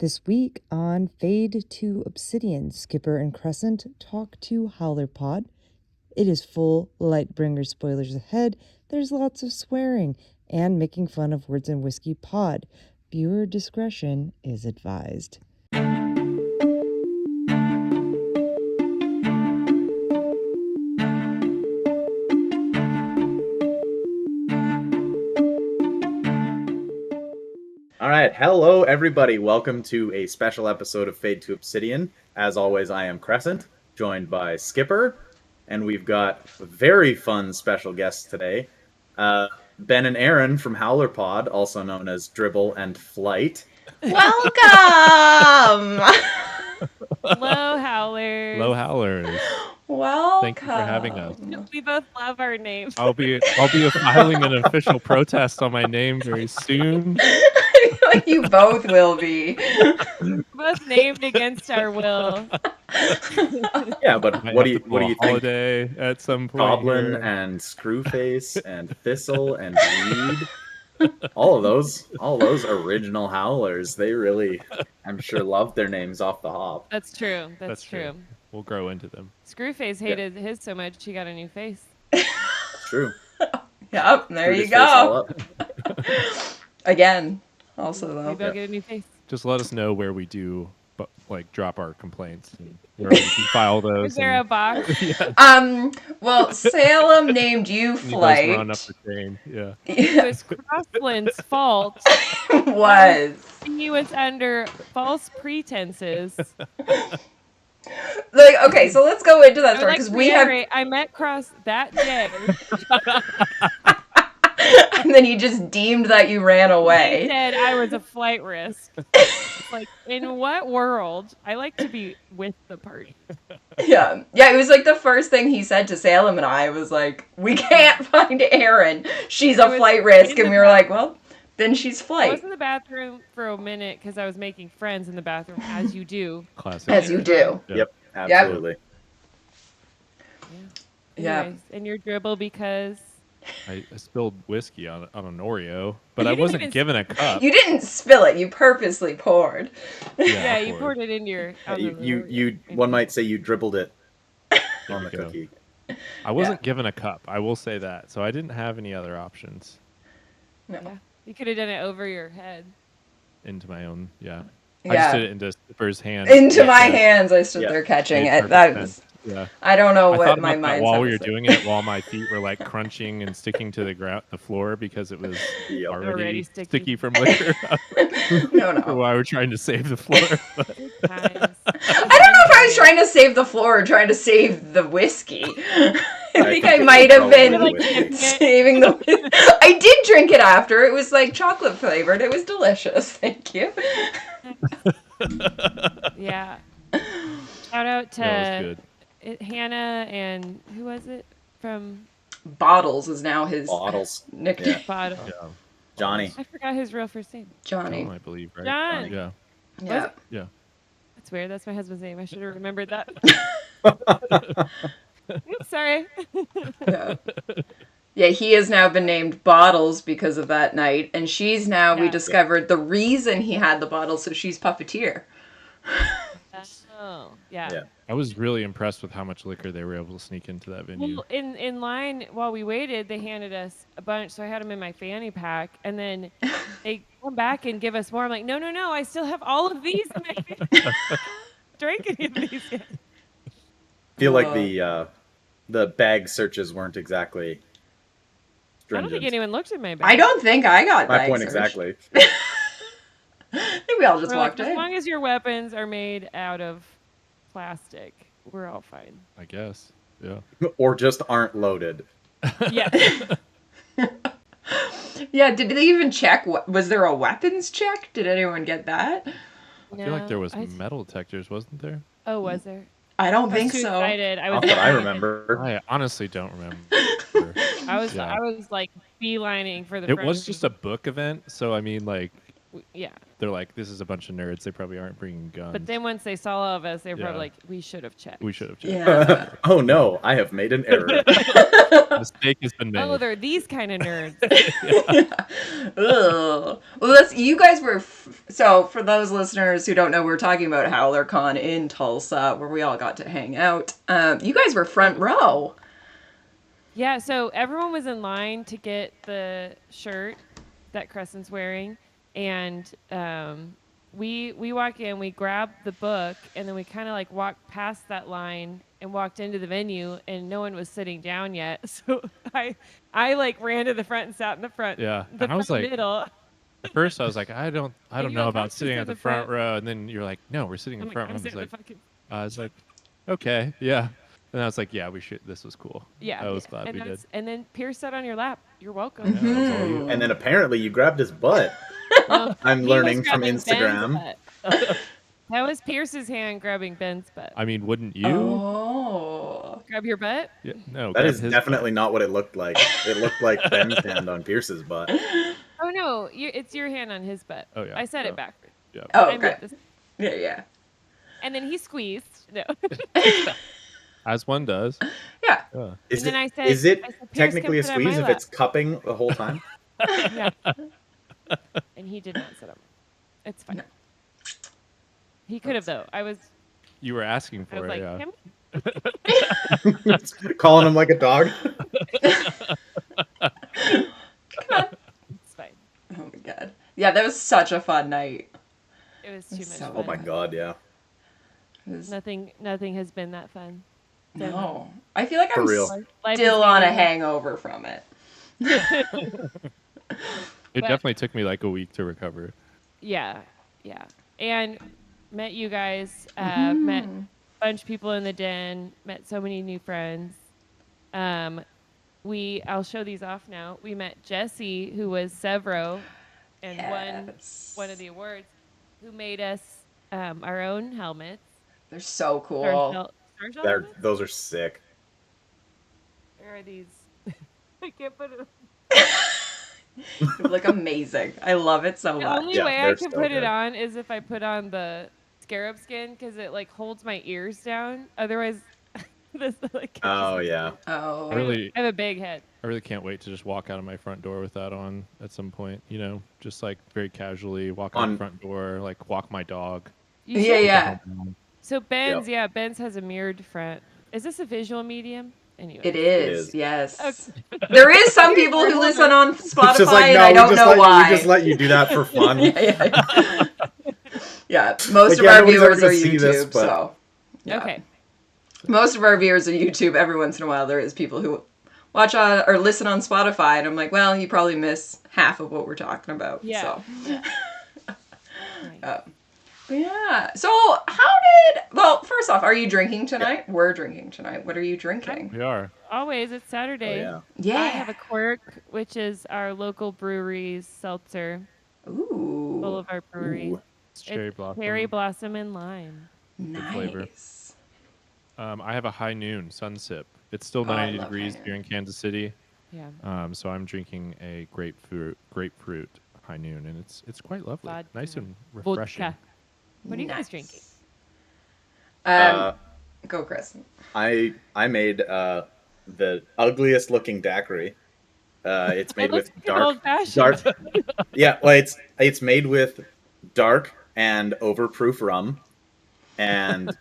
This week on Fade to Obsidian, Skipper and Crescent talk to HowlerPod. It is full Lightbringer spoilers ahead. There's lots of swearing and making fun of Words and Whiskey Pod. Viewer discretion is advised. All right, hello everybody. Welcome to a special episode of Fade to Obsidian. As always, I am Crescent, joined by Skipper, and we've got very fun special guests today. Ben and Aaron from HowlerPod, also known as Dribble and Flight. Welcome! Hello, Howlers. Hello, Howlers. Welcome. Thank you for having us. We both love our names. I'll be filing an official protest on my name very soon. You both will be. Both named against our will. Yeah, but what do you think? Holiday at some point. Goblin here. and Screwface and Thistle and Weed. All of those original Howlers. They really, I'm sure, loved their names off the hop. That's true. That's true. We'll grow into them. Screwface hated his so much he got a new face. It's true. Yep, there you go. Again, also though. Maybe I'll get a new face. Just let us know where we do, drop our complaints and where we can file those. Is there a box? Yeah. Well, Salem named you Flight. Run up the chain. Yeah. It was Crossland's fault. Was. He was under false pretenses. Like, okay, so let's go into that story because I met Cross that day. And then he just deemed that you ran away. He said I was a flight risk. Like, in what world? I like to be with the party. Yeah, it was like the first thing he said to Salem and I was like, we can't find Erin. She's a flight risk. And we were like, well, then she's Flight. I was in the bathroom for a minute because I was making friends in the bathroom, as you do. Classic. As you do. Yep, absolutely. Yeah. Anyways, and your dribble because... I spilled whiskey on an Oreo, but I wasn't given a cup. You didn't spill it. You purposely poured. Yeah, you poured it into your... You one might say you dribbled it on the cookie. I wasn't given a cup. I will say that. So I didn't have any other options. No. Yeah. You could have done it over your head. Into my own, Yeah. I just did it into Skipper's hand. Into my hands. I stood there catching it. That was... Yeah. I don't know I what my mind. While we were doing it, while my feet were like crunching and sticking to the floor because it was already sticky from liquor. No. While we were trying to save the floor. I don't know if I was trying to save the floor or trying to save the whiskey. I think I might have been saving the whiskey. I did drink it after. It was like chocolate flavored. It was delicious. Thank you. Yeah. Shout out to... That was good. Hannah and who was it from Bottles is now his nickname. Yeah. Bottle. Yeah. Johnny. I forgot his real first name. Johnny. John, I believe, right? John. Yeah. Yeah. That's weird. That's my husband's name. I should have remembered that. Sorry. Yeah, he has now been named Bottles because of that night, and she's now, we discovered the reason he had the bottles, so she's Puppeteer. Oh, yeah. I was really impressed with how much liquor they were able to sneak into that venue. Well, in line while we waited, they handed us a bunch, so I had them in my fanny pack, and then they come back and give us more. I'm like, no, I still have all of these in my fanny pack. Drink any of these yet. I feel like the bag searches weren't exactly stringent. I don't think anyone looked at my bag. I don't think I got my bag point searched. Exactly. I think we all just walked in. As long as your weapons are made out of plastic, we're all fine. I guess. Yeah. Or just aren't loaded. Yeah. Yeah, did they even check? Was there a weapons check? Did anyone get that? I feel like there was metal detectors, wasn't there? Oh, was there? I don't think so. Excited. I was what I remember. I honestly don't remember. I was like beelining for the It was just a book event, so I mean, like... Yeah. they're like, this is a bunch of nerds. They probably aren't bringing guns. But then once they saw all of us, they were Yeah. probably like, we should have checked. We should have checked. Yeah. Oh no, I have made an error. Mistake has been made. Oh, they're these kind of nerds. Ugh. Well, you guys were so for those listeners who don't know, we're talking about HowlerCon in Tulsa, where we all got to hang out. You guys were front row. Yeah, so everyone was in line to get the shirt that Crescent's wearing, and we walk in, we grab the book, and then we kind of like walked past that line and walked into the venue, and no one was sitting down yet. So I like ran to the front and sat in the front. Yeah, the and I was like, middle. At first I was like, I don't know about sitting at the front row, and then you're like, no, we're sitting in the front row. I was like, okay, yeah. And I was like, yeah, we should. This was cool. Yeah, I was glad we did. And then Pierce sat on your lap. You're welcome. Mm-hmm. And then apparently you grabbed his butt. I'm learning from Instagram. That was Pierce's hand grabbing Ben's butt. I mean, wouldn't you? Oh. Grab your butt? Yeah, no. That is definitely not what it looked like. It looked like Ben's hand on Pierce's butt. Oh no, it's your hand on his butt. Oh yeah. I said it backwards. Yeah. Oh, okay. Yeah. And then he squeezed. No. As one does. Yeah. Is it technically a squeeze if it's cupping the whole time? Yeah. And he did not sit up. It's fine. No. He could have though. You were asking for it, like, yeah. Calling him like a dog. Come on. It's fine. Oh my god. Yeah, that was such a fun night. It was too much fun. Oh my god, yeah. Nothing has been that fun. No. I feel like I'm still on a hangover from it. It definitely took me like a week to recover. Yeah. And met you guys, met a bunch of people in the den, met so many new friends. I'll show these off now. We met Jesse, who was Severo and won one of the awards, who made us our own helmets. They're so cool. Those are sick. Where are these? I can't put it. You look amazing. I love it so much. The only way I can put it on is if I put on the scarab skin, because it like holds my ears down. Otherwise, this like. Oh yeah. Oh. I have a big head. I really can't wait to just walk out of my front door with that on at some point. You know, just like very casually walk out the front door, like walk my dog. Yeah. So Ben's has a mirrored front. Is this a visual medium? Anyway. It is. Yes. Okay. There is some people who listen on Spotify, and I don't know why. We just let you do that for fun. Yeah. Most of our viewers are YouTube, so. Yeah. Okay. Most of our viewers are YouTube. Every once in a while, there is people who watch on or listen on Spotify, and I'm like, well, you probably miss half of what we're talking about. Yeah. So. Yeah. So first off, are you drinking tonight? Yeah. We're drinking tonight. What are you drinking? We are. Always. It's Saturday. Oh, yeah. I have a Quirk, which is our local brewery's seltzer. Ooh. Boulevard Brewery. Ooh. It's cherry blossom. Cherry blossom and lime. Nice. Flavor. I have a High Noon Sunsip. It's still 90 degrees here in Kansas City. Yeah. So I'm drinking a grapefruit High Noon, and it's quite lovely. Vodka. Nice and refreshing. Vodka. What are you guys drinking? Go, Chris. I made the ugliest looking daiquiri. It's made with dark. Yeah, well, it's made with dark and overproof rum and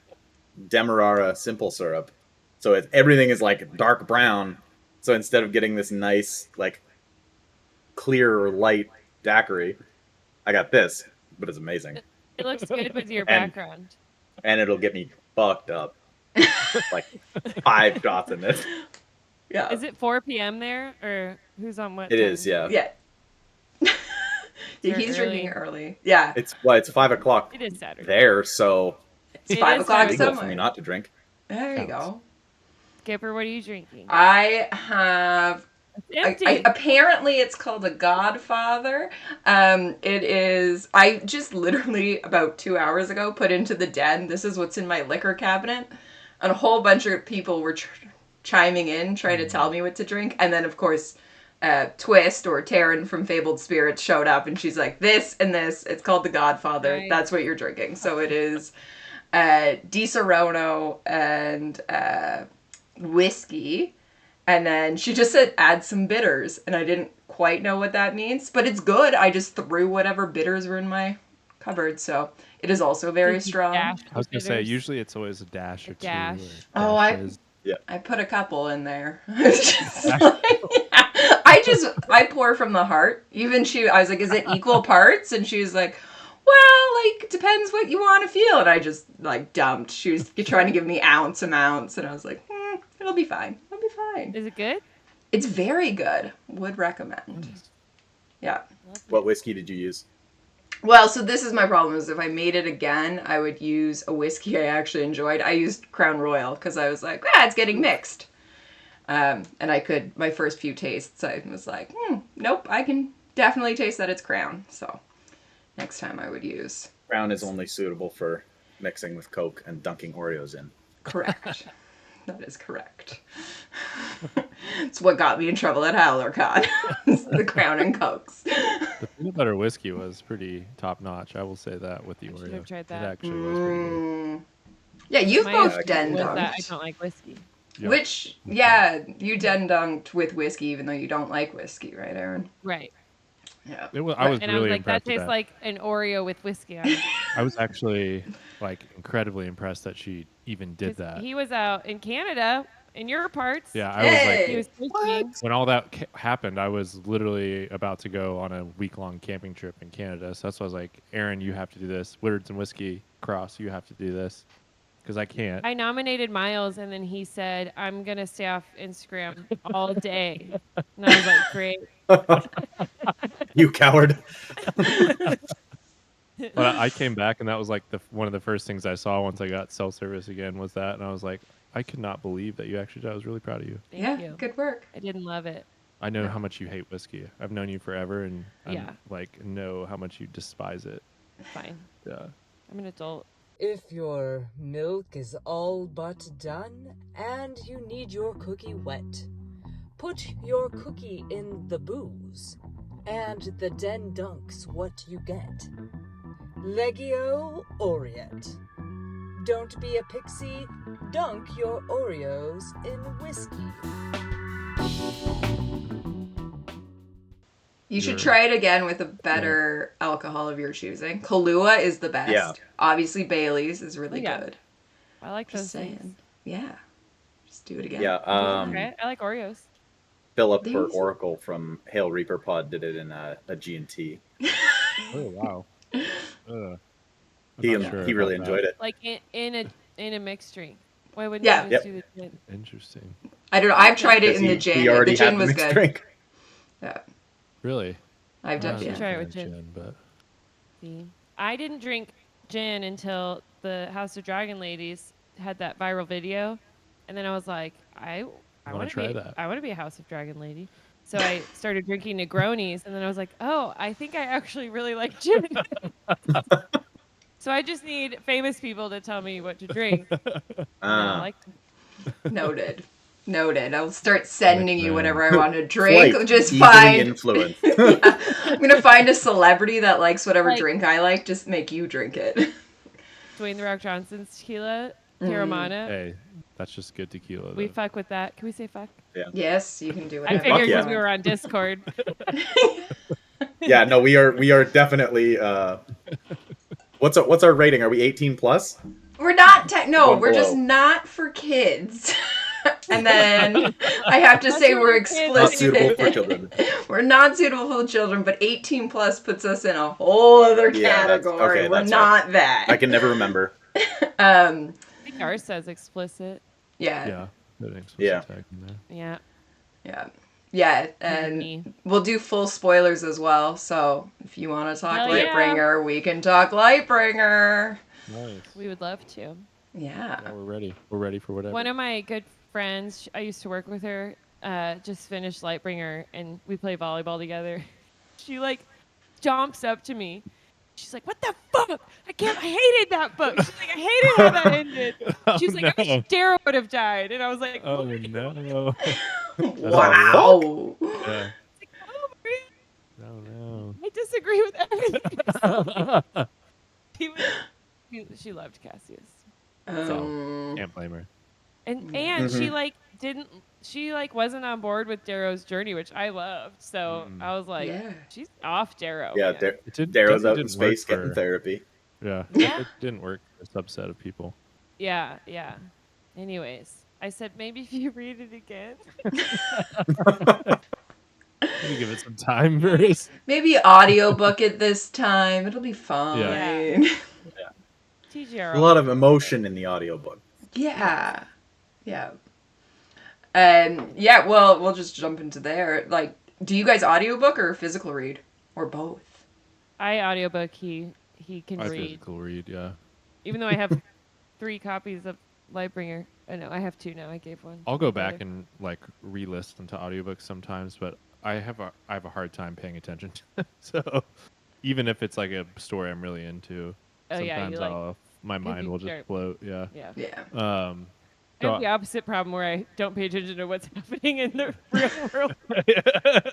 Demerara simple syrup. So everything is like dark brown. So instead of getting this nice like clear or light daiquiri, I got this, but it's amazing. It looks good with your background. And it'll get me fucked up. Like 5 shots in it. Yeah. Is it 4 p.m. there, or who's on what? It is, yeah. Yeah. He's drinking early. Yeah. It's 5 o'clock. It is Saturday. There, so it's 5 o'clock somewhere. For me not to drink. There you go. Skipper, what are you drinking? I have. Apparently, it's called a Godfather. It is. I just literally about 2 hours ago put into the den. This is what's in my liquor cabinet, and a whole bunch of people were chiming in, trying to tell me what to drink. And then, of course, Twist or Taryn from Fabled Spirits showed up, and she's like, this and this. It's called the Godfather. Nice. That's what you're drinking. So it is Di Serono and whiskey. And then she just said, add some bitters. And I didn't quite know what that means, but it's good. I just threw whatever bitters were in my cupboard. So it is also very strong. I was going to say, usually it's always a dash or two. Or Oh, dashes. I put a couple in there. I pour from the heart. Even I was like, is it equal parts? And she was like, well, like, depends what you want to feel. And I just, like, dumped. She was trying to give me ounce amounts. And I was like, it'll be fine. It'll be fine. Is it good? It's very good. Would recommend. Yeah. What whiskey did you use? Well, so this is my problem, is if I made it again, I would use a whiskey I actually enjoyed. I used Crown Royal because I was like, it's getting mixed. And my first few tastes, I was like, nope, I can definitely taste that it's Crown. So next time I would use. Crown is only suitable for mixing with Coke and dunking Oreos in. Correct. That is correct. It's what got me in trouble at HowlerCon. The Crown and Cokes. The peanut butter whiskey was pretty top notch. I will say that with the Oreo. I've tried that. It actually was pretty good. Yeah, you've My both issue den was that I dunked. don't like whiskey. Yep. Which, yeah, you den dunked with whiskey, even though you don't like whiskey, right, Aaron? Right. Yeah. I was And really I was like, impressed that tastes with like an Oreo with whiskey on it. I was actually like incredibly impressed that she even did 'Cause that. He was out in Canada, in your parts. Yeah, I was like, Hey! He was fishing. when all that happened, I was literally about to go on a week-long camping trip in Canada. So that's why I was like, Aaron, you have to do this. Willards and Whiskey, Cross, you have to do this. Because I can't. I nominated Miles, and then he said, I'm going to stay off Instagram all day. And I was like, great. You coward. But I came back, and that was like one of the first things I saw once I got cell service again was that. And I was like, I could not believe that you actually did. I was really proud of you. Thank you. Good work. I didn't love it. I know how much you hate whiskey. I've known you forever, and Yeah. I know how much you despise it. Fine. Yeah. I'm an adult. If your milk is all but done and you need your cookie wet, put your cookie in the booze, and the den dunks what you get. Legio Orient. Don't be a pixie, dunk your Oreos in whiskey. You should try it again with a better alcohol of your choosing. Kahlua is the best. Yeah. Obviously, Bailey's is really Yeah. good. I like Just those things. saying. Yeah. Just do it again. Yeah. Okay. I like Oreos. Philip These- or Oracle from Hail Reaper Pod did it in a G&T. Oh wow. He I'm not sure really about enjoyed that. it. Like in a mixed drink. Why wouldn't Yeah. you Yep. just do the gin? Interesting. I don't know. I've tried it Because in the gin. He already The gin had was the mixed good. drink. Yeah. Really? I've done I yeah. was Try it a with fan of gin. but See, I didn't drink gin until the House of Dragon ladies had that viral video, and then I was like, I wanna want to try be, that. I want to be a House of Dragon lady. So I started drinking Negronis, and then I was like, oh, I think I actually really like gin. So I just need famous people to tell me what to drink. And I like Noted. Noted. I'll start sending you McMahon. whatever I want to drink. Flight, Just easily find. influenced. Yeah. I'm gonna find a celebrity that likes whatever Like- drink I like. Just make you drink it. Dwayne the Rock Johnson's tequila, Mm. Terramana. hey, that's just good tequila. We though. fuck with that. Can we say fuck? Yes, you can do I whatever. figured yeah. because we were on Discord. Yeah, no, we are definitely. What's our rating? Are we 18 plus? We're not. No, One we're just below. not for kids. And then I have to say we're Not suitable Not explicit. suitable for children. We're not suitable for children, but 18 plus puts us in a whole other Yeah, that's- category. okay, We're that's not that. I can never remember. Um. I think ours says explicit. Yeah. Yeah. I think so. Yeah. Tag in there. Yeah. Yeah. Yeah. And Me. we'll do full spoilers as well. So if you want to talk Hell yeah. Lightbringer, we can talk Lightbringer. Nice. We would love to. Yeah. Yeah, we're ready. We're ready for whatever. One of my good friends, I used to work with her, just finished Lightbringer, and we play volleyball together. She like jumps up to me. She's like, "What the fuck? I hated that book." She's like, "I hated how that ended." She's like, "I wish Daryl would have died," and I was like, Oh no. Wow. Yeah. Oh no. I disagree with everything. She loved Cassius. Can't blame her. And Yeah. she wasn't on board with Darrow's journey, which I loved. So I was like, Yeah. she's off Darrow. Yeah, Man. Darrow's Definitely out in didn't work space getting for. therapy. Yeah, Yeah. definitely didn't work for a subset of people. Yeah. Anyways, I said maybe if you read it again. Maybe give it some time first. Maybe audiobook it this time. It'll be fine. Yeah. TGR. A lot of emotion in the audiobook. Yeah. Yeah. Yeah, well, we'll just jump into there. Like, do you guys audiobook or physical read? Or both? I audiobook. He can I read. physical read, yeah. Even though I have 3 copies of Lightbringer. Oh no, I have 2 now. I gave one. I'll go back and like re-listen to audiobooks sometimes, but I have a hard time paying attention. So even if it's like a story I'm really into, Oh yeah, sometimes you like. my mind will just float. Yeah. Yeah. Yeah. I have the opposite problem where I don't pay attention to what's happening in the real world.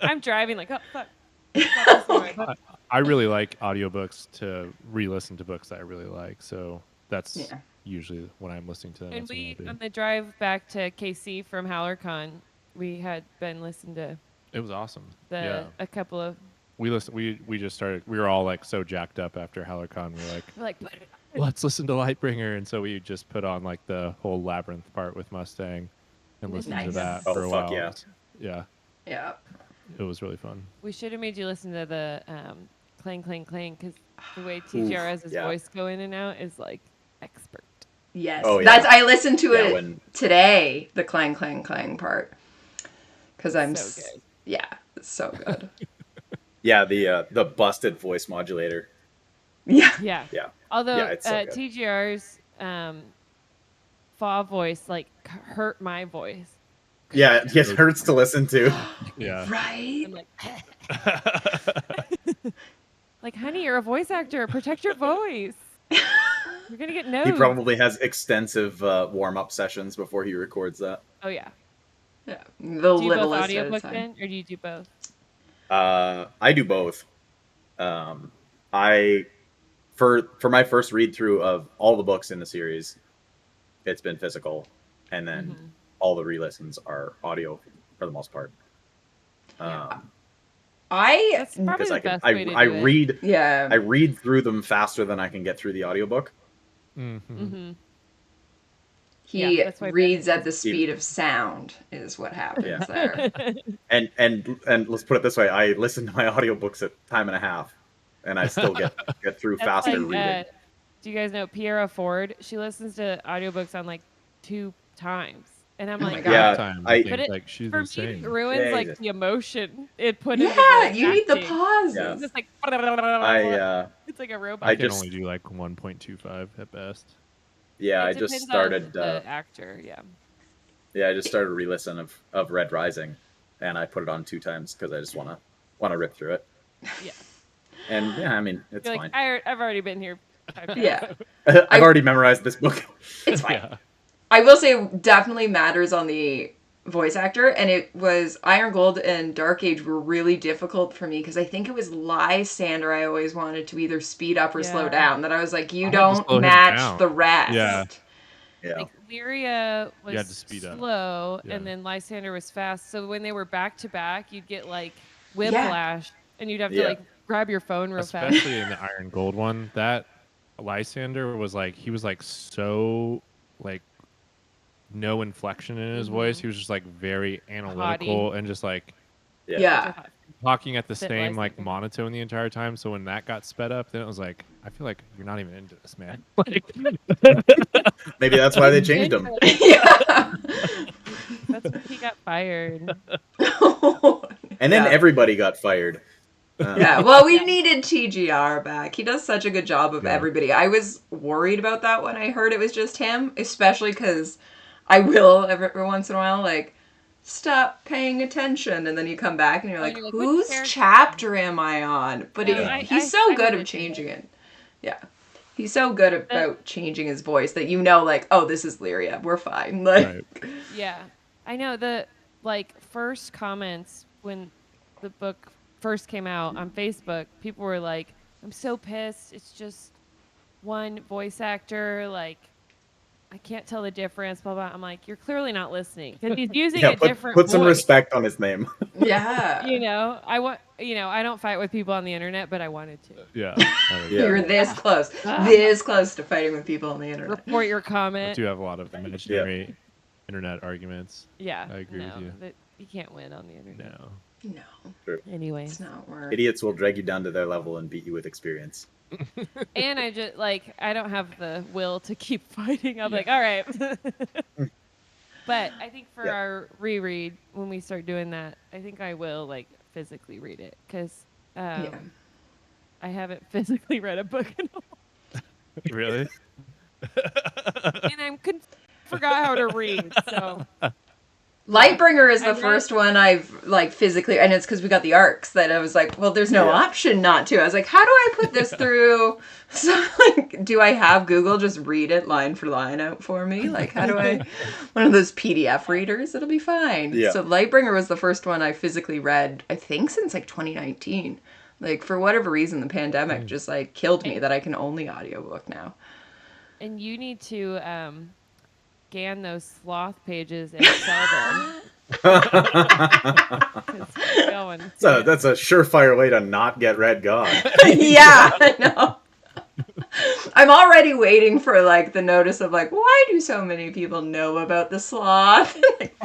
I'm driving like, oh fuck. I really like audiobooks to re-listen to books that I really like. So that's usually when I'm listening to them. And we, on the drive back to KC from HowlerCon, we had been listening to. It was awesome. A couple of. We just started. We were all like so jacked up after HowlerCon. We're like, let's listen to Lightbringer, and so we just put on like the whole Labyrinth part with Mustang, and listened to that for a while. Yeah. It was really fun. We should have made you listen to the clang clang clang because the way TGRS's voice go in and out is like expert. Yes. Oh, yeah. I listened to it today, the clang clang clang part. Because I'm so good. Yeah, it's so good. Yeah, the busted voice modulator. Yeah. Although it's so TGR's fa voice like hurt my voice. Yeah, it hurts to listen to. Yeah. Right. I'm like, honey, you're a voice actor. Protect your voice. You're gonna get notes. He probably has extensive warm-up sessions before he records that. Oh yeah. Yeah. Do you both audiobook then, or do you do both? I do both. For my first read through of all the books in the series, it's been physical, and then all the re-listens are audio for the most part. That's probably the best way to do it. Read. Yeah. I read through them faster than I can get through the audiobook. He reads at the speed of sound is what happens there. And let's put it this way, I listen to my audiobooks at time and a half, and I still get through faster reading. Do you guys know Piera Ford? She listens to audiobooks on like 2 times. And I'm like, she's for insane. me, it ruins like the emotion it put into the you need the pauses. Yeah. It's just like it's like a robot. I can only do like 1.25 at best. Yeah, I just started the actor. Yeah, I just started a re-listen of Red Rising, and I put it on 2 times because I just want to rip through it. Yeah. And I mean, it's fine. I've already been here. I've already memorized this book. It's fine. Yeah. I will say it definitely matters on the voice actor, and it was Iron Gold and Dark Age were really difficult for me because I think it was Lysander I always wanted to either speed up or slow down. That I was like, you don't match the rest. Yeah. Like Lyria was slow, and then Lysander was fast. So when they were back to back, you'd get like whiplash, and you'd have to like grab your phone real fast. Especially in the Iron Gold one, that Lysander was like so like no inflection in his voice. He was just like very analytical and just like talking at the same like monotone the entire time. So when that got sped up, then it was like, I feel like you're not even into this, man. Like, maybe that's why they changed him. That's when he got fired. And then everybody got fired. Well, we needed TGR back. He does such a good job of everybody. I was worried about that when I heard it was just him, especially because I will every once in a while like stop paying attention, and then you come back and you're like, whose chapter am I on? But he's so good at changing it. Yeah. He's so good about changing his voice that you know, like, oh, this is Lyria. We're fine. Like, yeah. I know the like first comments when the book first came out on Facebook, people were like, I'm so pissed. It's just one voice actor. Like, I can't tell the difference, blah, blah. I'm like, you're clearly not listening because he's using a different put some voice. respect on his name. Yeah. I don't fight with people on the internet, but I wanted to. Yeah. You're this close to fighting with people on the internet. Report your I comment. do have a lot of imaginary internet arguments. Yeah. I agree with you. You can't win on the internet. No. True. Anyways. It's not work. Idiots will drag you down to their level and beat you with experience. And I just I don't have the will to keep fighting. I'm like, all right. But I think for our reread, when we start doing that, I think I will physically read it because I haven't physically read a book in a while. Really? And forgot how to read. So Lightbringer is the first one I've physically, and it's because we got the arcs that I was like, well, there's no option not to. I was like, how do I put this through? So do I have Google just read it line for line out for me? Like, how do I, one of those PDF readers? It'll be fine. Yeah. So Lightbringer was the first one I physically read, I think since 2019. For whatever reason, the pandemic just killed me that I can only audiobook now. And you need to scan those sloth pages and sell them. So that's a surefire way to not get Red God. Yeah, I know. I'm already waiting for the notice of why do so many people know about the sloth?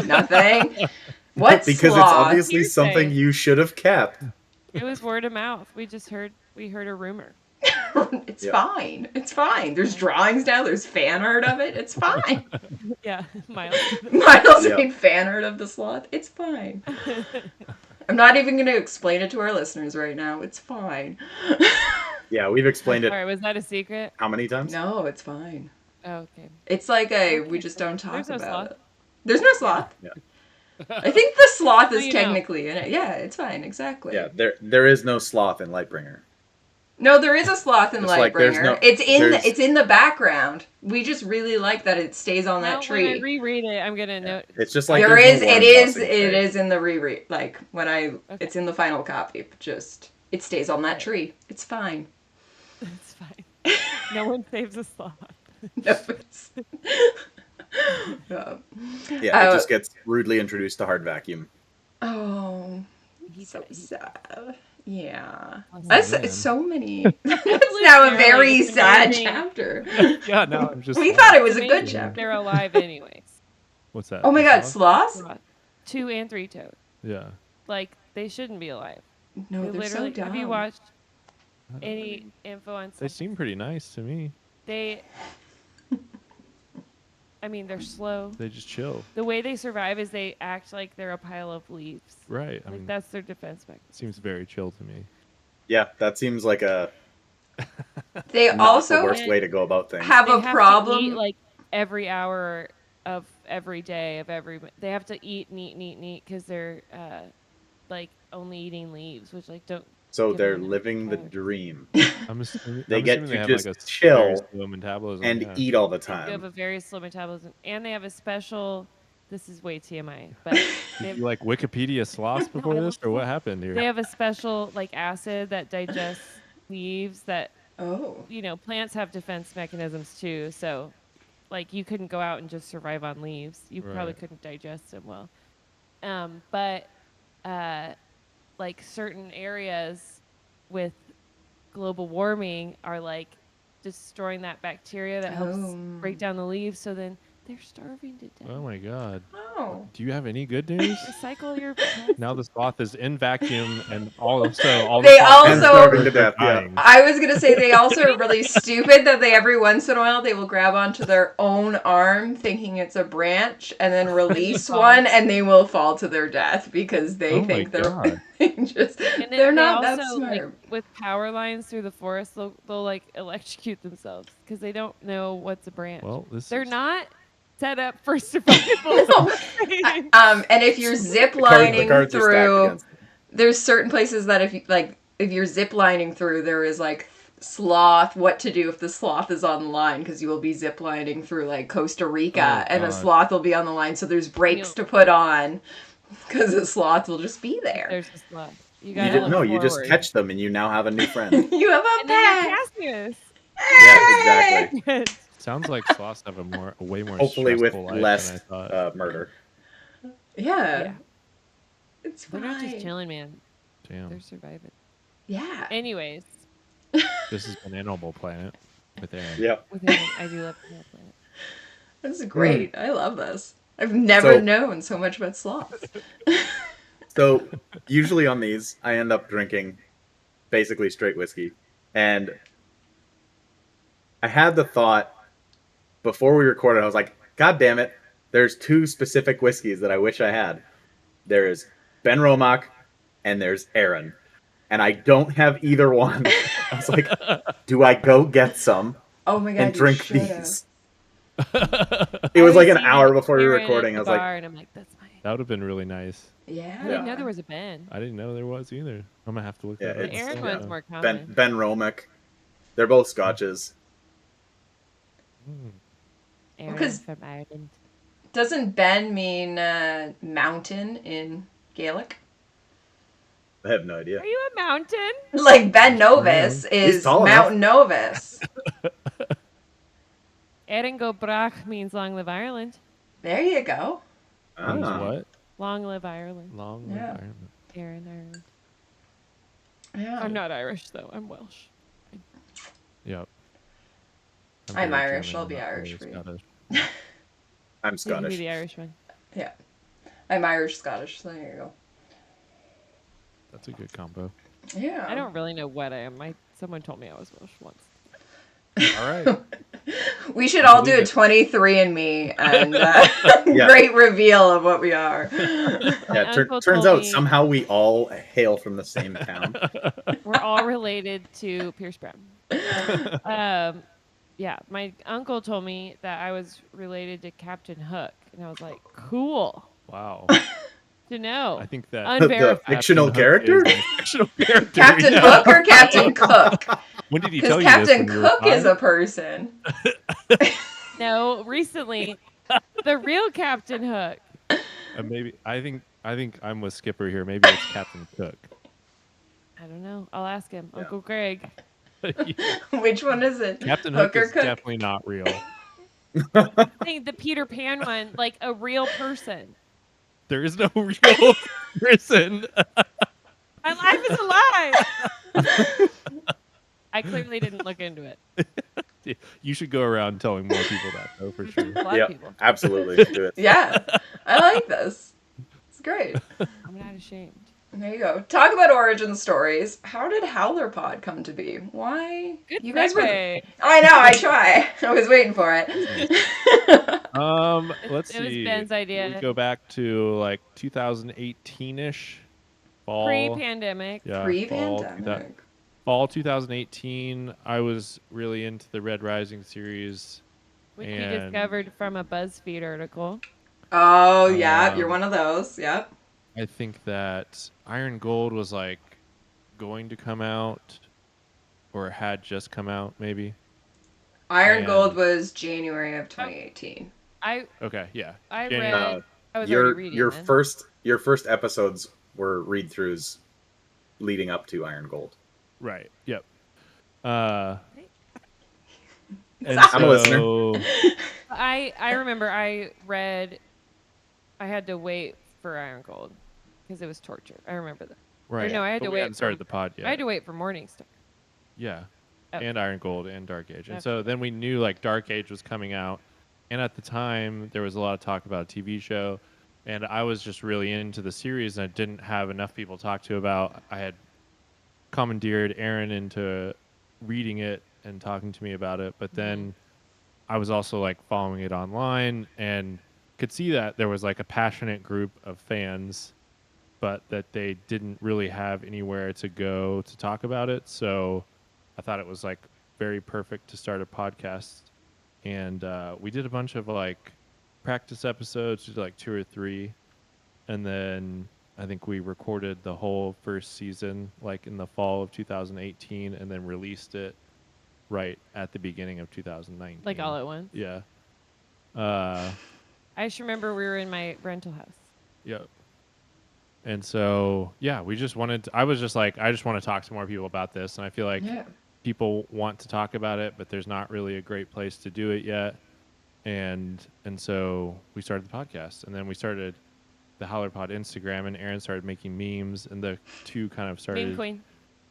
Nothing. What because sloth? It's obviously something you should have kept. It was word of mouth. We heard a rumor. It's fine. It's fine. There's drawings now. There's fan art of it. It's fine. Yeah, Miles made fan art of the sloth. It's fine. I'm not even going to explain it to our listeners right now. It's fine. Yeah, we've explained it. All right, was that a secret? How many times? No, it's fine. Oh, okay. It's we just don't talk about it. There's no sloth. Yeah. I think the sloth is technically in it. Yeah, it's fine. Exactly. Yeah, there is no sloth in Lightbringer. No, there is a sloth in Lightbringer. It's in the background. We just really like that it stays on that tree. When I reread it, I'm gonna note. It's just it is in the reread. It's in the final copy. Just it stays on that tree. It's fine. It's fine. No one saves a sloth. No, it just gets rudely introduced to hard vacuum. Oh, so sad. Yeah. That's so many. It's now a very sad chapter. Yeah, now I'm just. We thought it was a good chapter. They're alive anyways. What's that? Oh my god, sloths? 2 and 3 toad. Yeah. They shouldn't be alive. No, they're so dumb. Have you watched any info on They seem pretty nice to me. They're slow. They just chill. The way they survive is they act like they're a pile of leaves. Right. That's their defense mechanism. Seems very chill to me. Yeah, that seems like a. They also the worst way to go about things. Have a problem. To eat, every hour of every day of every. They have to eat and eat and eat and eat because they're only eating leaves, which don't. So they're living the dream. They get to have just chill metabolism, and eat all the time. They have a very slow metabolism, and they have a special. This is way TMI, but did you Wikipedia sloths before this, or what happened here? They have a special acid that digests leaves. That plants have defense mechanisms too. So, you couldn't go out and just survive on leaves. You probably couldn't digest them well. But certain areas with global warming are destroying that bacteria that helps break down the leaves. So then they're starving to death. Oh my god. Oh. Do you have any good news? Recycle your Now the sloth is in vacuum and all they also starving to death. Yeah. I was gonna say they also are really stupid that they every once in a while they will grab onto their own arm thinking it's a branch and then release one and they will fall to their death because they think they're they're not that smart. With power lines through the forest, they'll electrocute themselves because they don't know what's a branch. Well, they're not set up for survival. And if you're zip lining through, there's certain places that if you're zip lining through, there is sloth, what to do if the sloth is on the line, because you will be zip lining through Costa Rica and a sloth will be on the line, so there's brakes to put on because the sloth will just be there. There's a sloth. You You gotta didn't look know. You just forward. catch them, and you now have a new friend. You have a And then pet. you're Cassius. Yeah, exactly. Sounds like sloths have a way more Hopefully with stressful life less than I thought. murder. Yeah. It's They're fine. not just chilling, man. Damn. They're surviving. Yeah. Anyways, This has been Animal Planet with Aaron. Yep. with Aaron, I do love Animal Planet. This is great. I love this. I've never known so much about sloths. So usually on these, I end up drinking basically straight whiskey. And I had the thought before we recorded, I was like, God damn it, there's two specific whiskeys that I wish I had. There's Ben Romack and there's Aaron. And I don't have either one. I was like, do I go get some Oh my god, and drink you should have. these? It was like an seen hour before we were Aaron at recording. the I was like, bar, and I'm like, that's my. That would have been really nice. Yeah. I didn't know there was a Ben. I didn't know there was either. I'm gonna have to look yeah, that up. The it's Aaron one's more Ben common. Ben Romack. They're both scotches. Aaron Because- from Ireland. Doesn't Ben mean mountain in Gaelic? I have no idea. Are you a mountain? Like Ben Novus is tall Mountain Novus. Erin go brach means long live Ireland. There you go. Means Ah. what? Long live Ireland. Long Yeah. environment. Aaron, Ireland. Yeah. I'm not Irish though. I'm Welsh. Yep. I'm very Irish, German, I'll be not Irish very for you. Scottish. I'm You can be Scottish. the Irish one. Yeah. I'm Irish Scottish, so there you go. That's a good combo. Yeah. I don't really know what I am. Someone told me I was Welsh once. All right. We should all do believe a it. 23andMe and Yeah. great reveal of what we are. Yeah, uncle turns told out me- somehow we all hail from the same town. We're all related to Pierce Brown. Yeah, my uncle told me that I was related to Captain Hook, and I was like, cool Wow. to know. I think that Unverified. The fictional Captain Hook character? is a fictional character. Captain yeah. Hook or Captain Cook? When did he Because tell Captain you this? When you were Cook is a five? person. No, recently, the real Captain Hook. Maybe I think I'm with Skipper here. Maybe it's Captain Cook. I don't know. I'll ask him. Yeah. Uncle Greg. Which one is it? Captain Hook Hook or is Cook? definitely not real. I think the Peter Pan one, like a real person. There is no real person. My life is a lie. I clearly didn't look into it. You should go around telling more people that, though, for sure. A lot Yeah, of people. absolutely. Do it. Yeah. I like this. It's great. I'm not ashamed. There you go. Talk about origin stories. How did HowlerPod come to be? Why? Good You guys were. segue. I know. I try. I was waiting for it. Let's It was see. Ben's idea. We go back to like 2018-ish. Fall. Pre-pandemic. Yeah, Pre-pandemic. Fall 2018. I was really into the Red Rising series. Which we And- discovered from a BuzzFeed article. Oh, yeah. You're one of those. Yep. I think that Iron Gold was like going to come out or had just come out, maybe. Iron And- Gold was January of 2018. Okay, yeah. I January. read. I was already reading. your then. first episodes were read throughs leading up to Iron Gold. Right. Yep. And I'm a listener. so I remember I read. I had to wait for Iron Gold because it was torture. I remember that. right. no, I had but to we wait hadn't started for- the pod yet. I had to wait for Morningstar. Yeah. Oh. And Iron Gold and Dark Age. And Okay. so then we knew like Dark Age was coming out. And at the time there was a lot of talk about a TV show. And I was just really into the series and I didn't have enough people to talk to about. I had commandeered Aaron into reading it and talking to me about it. But then I was also like following it online and could see that there was like a passionate group of fans, but that they didn't really have anywhere to go to talk about it. So I thought it was like very perfect to start a podcast. And we did a bunch of like practice episodes, we did like 2 or 3. And then I think we recorded the whole first season like in the fall of 2018 and then released it right at the beginning of 2019. Like all at once. Yeah. I just remember we were in my rental house. Yep. And so, yeah, we just wanted to, I was just like, I just want to talk to more people about this. And I feel like people want to talk about it, but there's not really a great place to do it yet. And so we started the podcast, and then we started the HowlerPod Instagram, and Aaron started making memes, and the two kind of started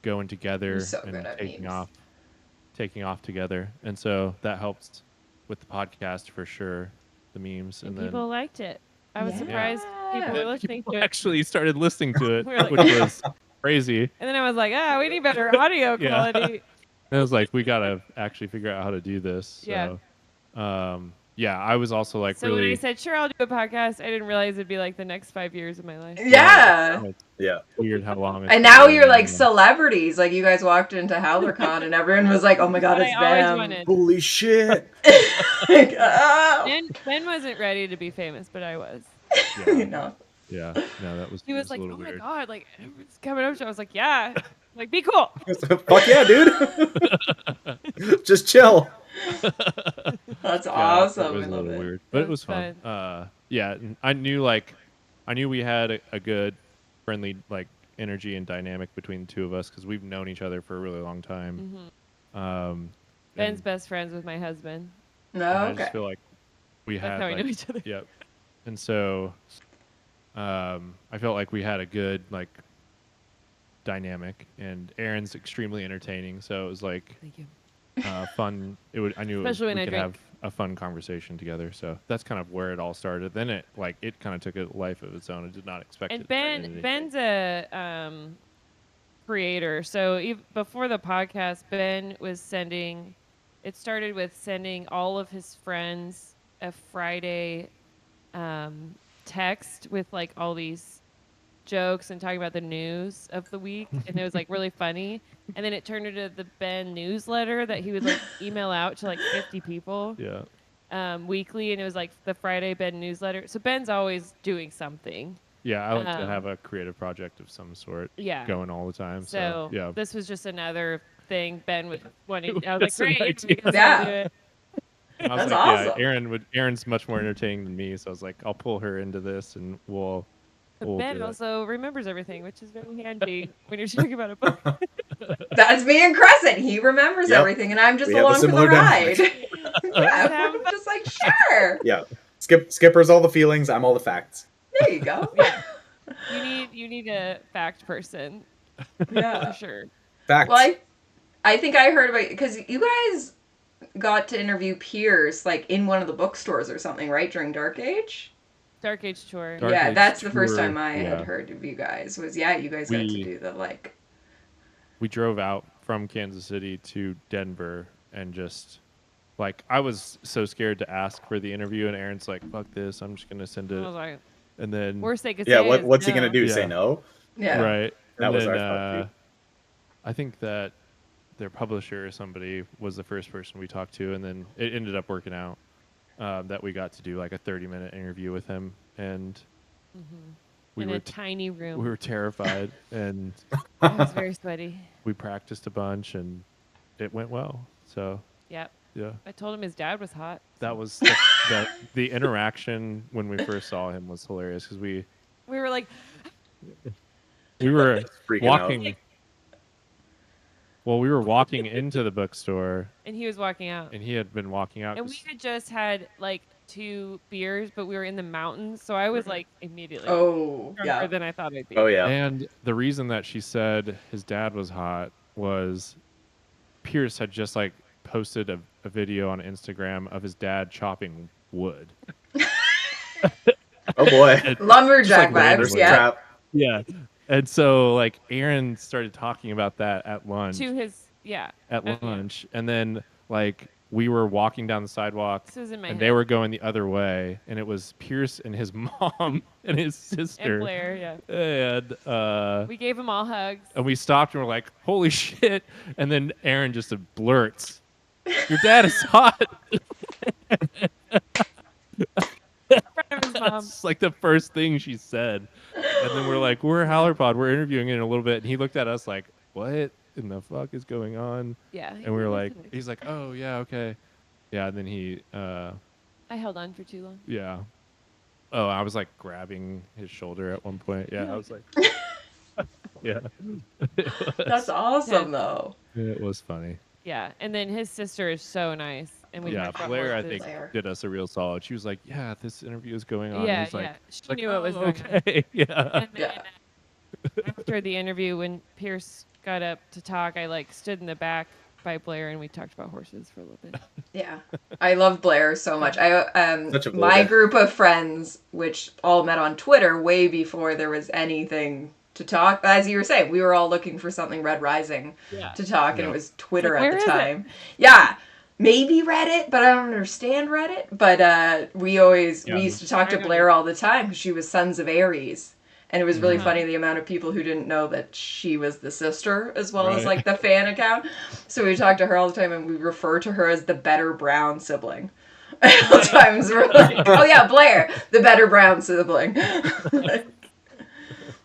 going together You're so good and at taking memes. off together. And so that helped with the podcast for sure, the memes. And then people liked it. I was surprised people were listening to it. Actually started listening to it, like, which was crazy. And then I was like, we need better audio quality. And I was like, we got to actually figure out how to do this. So, I was also like, so when I said, sure, I'll do a podcast, I didn't realize it'd be like the next 5 years of my life. Yeah. Yeah. Weird how long it's And now you're like celebrities. Like you guys walked into HowlerCon and everyone was like, oh my God, it's them. Holy shit. Like, oh. Ben wasn't ready to be famous, but I was. No. Yeah. No, that was. He was like, oh my God, like it's coming up. So I was like, yeah. Like, be cool. Fuck yeah, dude. Just chill. That's awesome. It was I a love little it. weird, but it was fun. I knew we had a good, friendly like energy and dynamic between the two of us because we've known each other for a really long time. Ben's best friends with my husband. No, I just feel like we That's had how we knew each other. Yep. And so, I felt like we had a good like dynamic, and Aaron's extremely entertaining, so it was like Thank you. Fun. I knew Especially when we I could drink. have a fun conversation together. So that's kind of where it all started. Then it kind of took a life of its own. I did not expect it. And Ben's a creator. So before the podcast, Ben was sending. It started with sending all of his friends a Friday text with like all these jokes and talking about the news of the week, and it was like really funny. And then it turned into the Ben newsletter that he would like email out to like 50 people weekly, and it was like the Friday Ben newsletter. So Ben's always doing something. Yeah, I like to have a creative project of some sort going all the time. So this was just another thing Ben was wanting. I was like, great, yeah. Do it. I was That's like, awesome. Aaron's much more entertaining than me, so I was like, I'll pull her into this, and we'll Ben also remembers everything, which is very handy when you're talking about a book. That's me and Crescent. He remembers everything, and I'm just along for the ride. Yeah, we're just like, sure. Yeah. Skipper's all the feelings. I'm all the facts. There you go. Yeah. You need a fact person. Yeah. For sure. Facts. Well, I think I heard about, because you guys got to interview Pierce like in one of the bookstores or something, right? During Dark Age? Dark Age tour. That's the first time I had heard of you guys. Was you guys got to do the like. We drove out from Kansas City to Denver, and just like I was so scared to ask for the interview, and Aaron's like, "Fuck this! I'm just gonna send it." I was like, and then worst they could say what's he no. gonna do? Say no? Yeah. Right. That was then, our thought too. I think that their publisher or somebody was the first person we talked to, and then it ended up working out that we got to do like a 30-minute interview with him, and we in were a tiny room. We were terrified, and I was very sweaty. We practiced a bunch, and it went well. So yeah, I told him his dad was hot. That was the interaction when we first saw him was hilarious because we were like we were walking. Well, we were walking into the bookstore, and he was walking out, and he had been walking out, and we had just had like 2 beers, but we were in the mountains, so I was like immediately stronger than I thought I'd be. Oh yeah. And the reason that she said his dad was hot was Pierce had just like posted a video on Instagram of his dad chopping wood. Oh boy. Lumberjack vibes, yeah. Yeah. And so like Aaron started talking about that at lunch. To his at lunch. And then like we were walking down the sidewalk, and they were going the other way, and it was Pierce and his mom and his sister. And Blair, And we gave them all hugs. And we stopped and we're like, holy shit. And then Aaron just blurts, your dad is hot. That's like the first thing she said. And then we're like, we're HowlerPod, we're interviewing in a little bit. And he looked at us like, what in the fuck is going on? Yeah. And we were like, he's like, oh yeah, okay. Yeah, and then he I held on for too long. Yeah. Oh, I was like grabbing his shoulder at one point. Yeah, I was like, yeah. That's awesome, though. It was funny. Yeah, and then his sister is so nice, and we Yeah, talked about Blair, I horses. think, did us a real solid. She was like, "Yeah, this interview is going on." Yeah, and he's like, she knew it was going on. okay. Yeah. And then after the interview, when Pierce got up to talk, I like stood in the back by Blair, and we talked about horses for a little bit. Yeah, I love Blair so much. Such a My Blair. group of friends, which all met on Twitter way before there was anything to talk. As you were saying, we were all looking for something Red Rising to talk, and it was Twitter Like, at where the is time. Yeah, maybe Reddit, but I don't understand Reddit. But we used to talk to Blair all the time because she was Sons of Ares. And it was really funny the amount of people who didn't know that she was the sister as well as like the fan account. So we talk to her all the time and we refer to her as the better brown sibling. Sometimes we're like, oh yeah, Blair, the better brown sibling.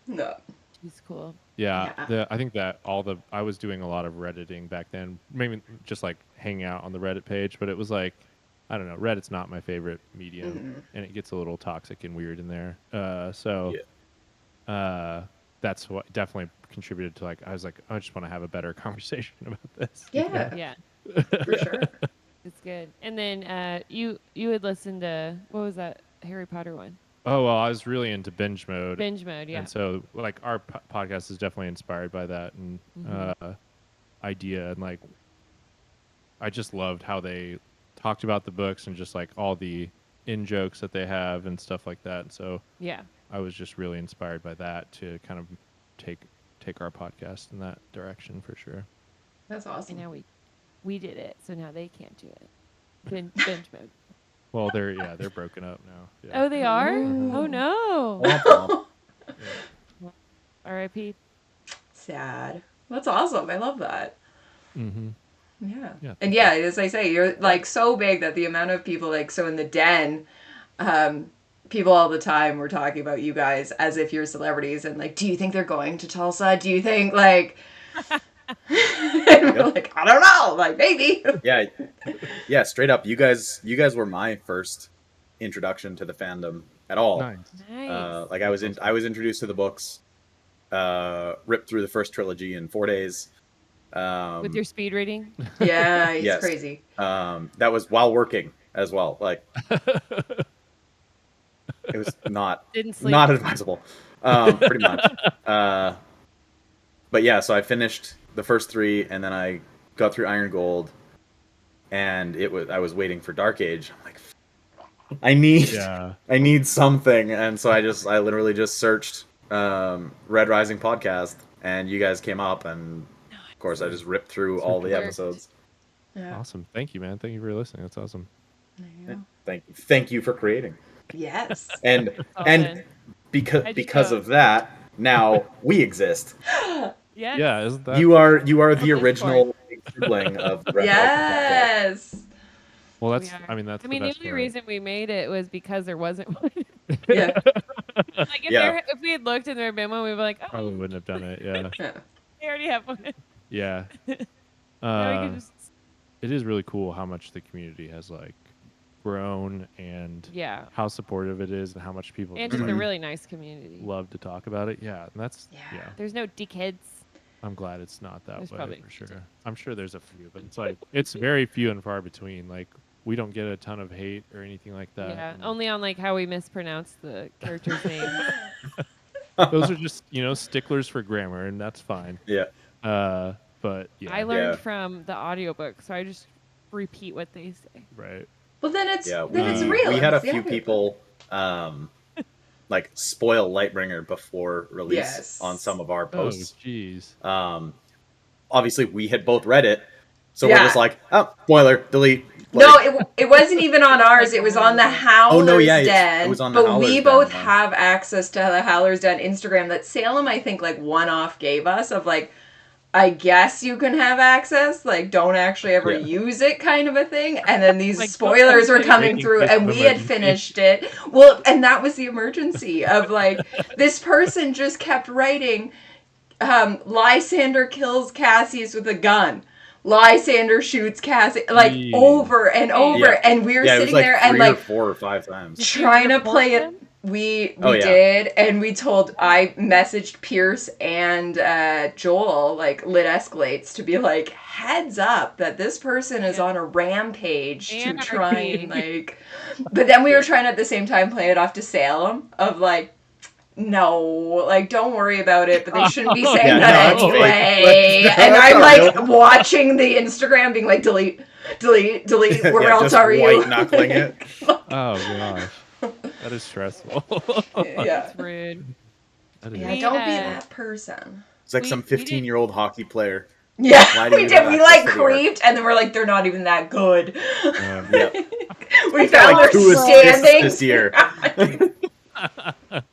No. She's cool. Yeah. I think that I was doing a lot of Redditing back then, maybe just like hanging out on the Reddit page, but it was like, I don't know, Reddit's not my favorite medium, and it gets a little toxic and weird in there. That's what definitely contributed to like, I was like, I just want to have a better conversation about this. Yeah. For sure. It's good. And then you had listened to, what was that Harry Potter one? Oh, well, I was really into binge mode. Binge mode, yeah. And so like our podcast is definitely inspired by that and idea, and like I just loved how they talked about the books and just like all the in jokes that they have and stuff like that. And so I was just really inspired by that to kind of take our podcast in that direction for sure. That's awesome. And now we did it, so now they can't do it. Binge mode. Well, they're broken up now. Yeah. Oh, they are? Oh no. R.I.P. Sad. That's awesome. I love that. Mm-hmm. Yeah. And yeah, as I say, you're like so big that the amount of people like so in the den, people all the time were talking about you guys as if you're celebrities and like, do you think they're going to Tulsa? Do you think like and we're like, I don't know, like maybe. Yeah, straight up. You guys were my first introduction to the fandom at all. Nice. Like I was introduced to the books, ripped through the first trilogy in 4 days. With your speed reading? Yeah, it's crazy. That was while working as well. Like it was not advisable. Pretty much. But yeah, so I finished the first 3 and then I got through Iron Gold, and I was waiting for Dark Age. I'm like, I need something, and so I literally just searched Red Rising podcast, and you guys came up, and of course I just ripped through all the episodes. Yeah. Awesome. Thank you, man. Thank you for listening. That's awesome. Thank you for creating. Yes. And because of that, now we exist. Yes. Yeah, isn't that? You are the original sibling of the Red Yes. Well, that's. I mean, the only reason we made it was because there wasn't one. Yeah. Like if we had looked and there had been one, we'd be like, oh, probably wouldn't have done it. Yeah. They already have one. Yeah. It is really cool how much the community has like grown and how supportive it is and how much people and just a really nice community love to talk about it. Yeah, and that's There's no dickheads. I'm glad it's not that way for sure. Two. I'm sure there's a few, but it's like it's very few and far between. Like we don't get a ton of hate or anything like that. Yeah, only on like how we mispronounce the characters' names. Those are just sticklers for grammar, and that's fine. Yeah. But yeah, I learned from the audiobook, so I just repeat what they say. Right. Well, then it's real. We had a few people like spoil Lightbringer before release on some of our posts. Oh, jeez. Obviously, we had both read it, so we're just like, oh, spoiler, delete. Like, no, it wasn't even on ours. It was on the Howler's Den. It was on the Howler's Den. We both have access to the Howler's Den Instagram that Salem, I think, like one-off gave us of like, I guess you can have access, like don't actually ever use it kind of a thing. And then these spoilers were coming through and we had finished it. Well, and that was the emergency of like, this person just kept writing, Lysander kills Cassius with a gun. Lysander shoots Cassie, like over and over. And we were sitting like there and like 4 or 5 times trying to play it. We Oh, yeah. did, and I messaged Pierce and Joel, like, lit escalates to be like, heads up that this person is on a rampage to try and, like... But then we were trying to, at the same time, play it off to Salem, of, like, no, like, don't worry about it, but they shouldn't be saying that anyway. And I'm, like, watching the Instagram being like, delete, where else are you? White knuckling it. Oh, gosh. That is stressful. Yeah. It's rude. Yeah, don't be that person. It's like some 15-year-old hockey player. Yeah, we did. We, like, creeped, and then we're like, they're not even that good. Yeah. We found like, their standings this year.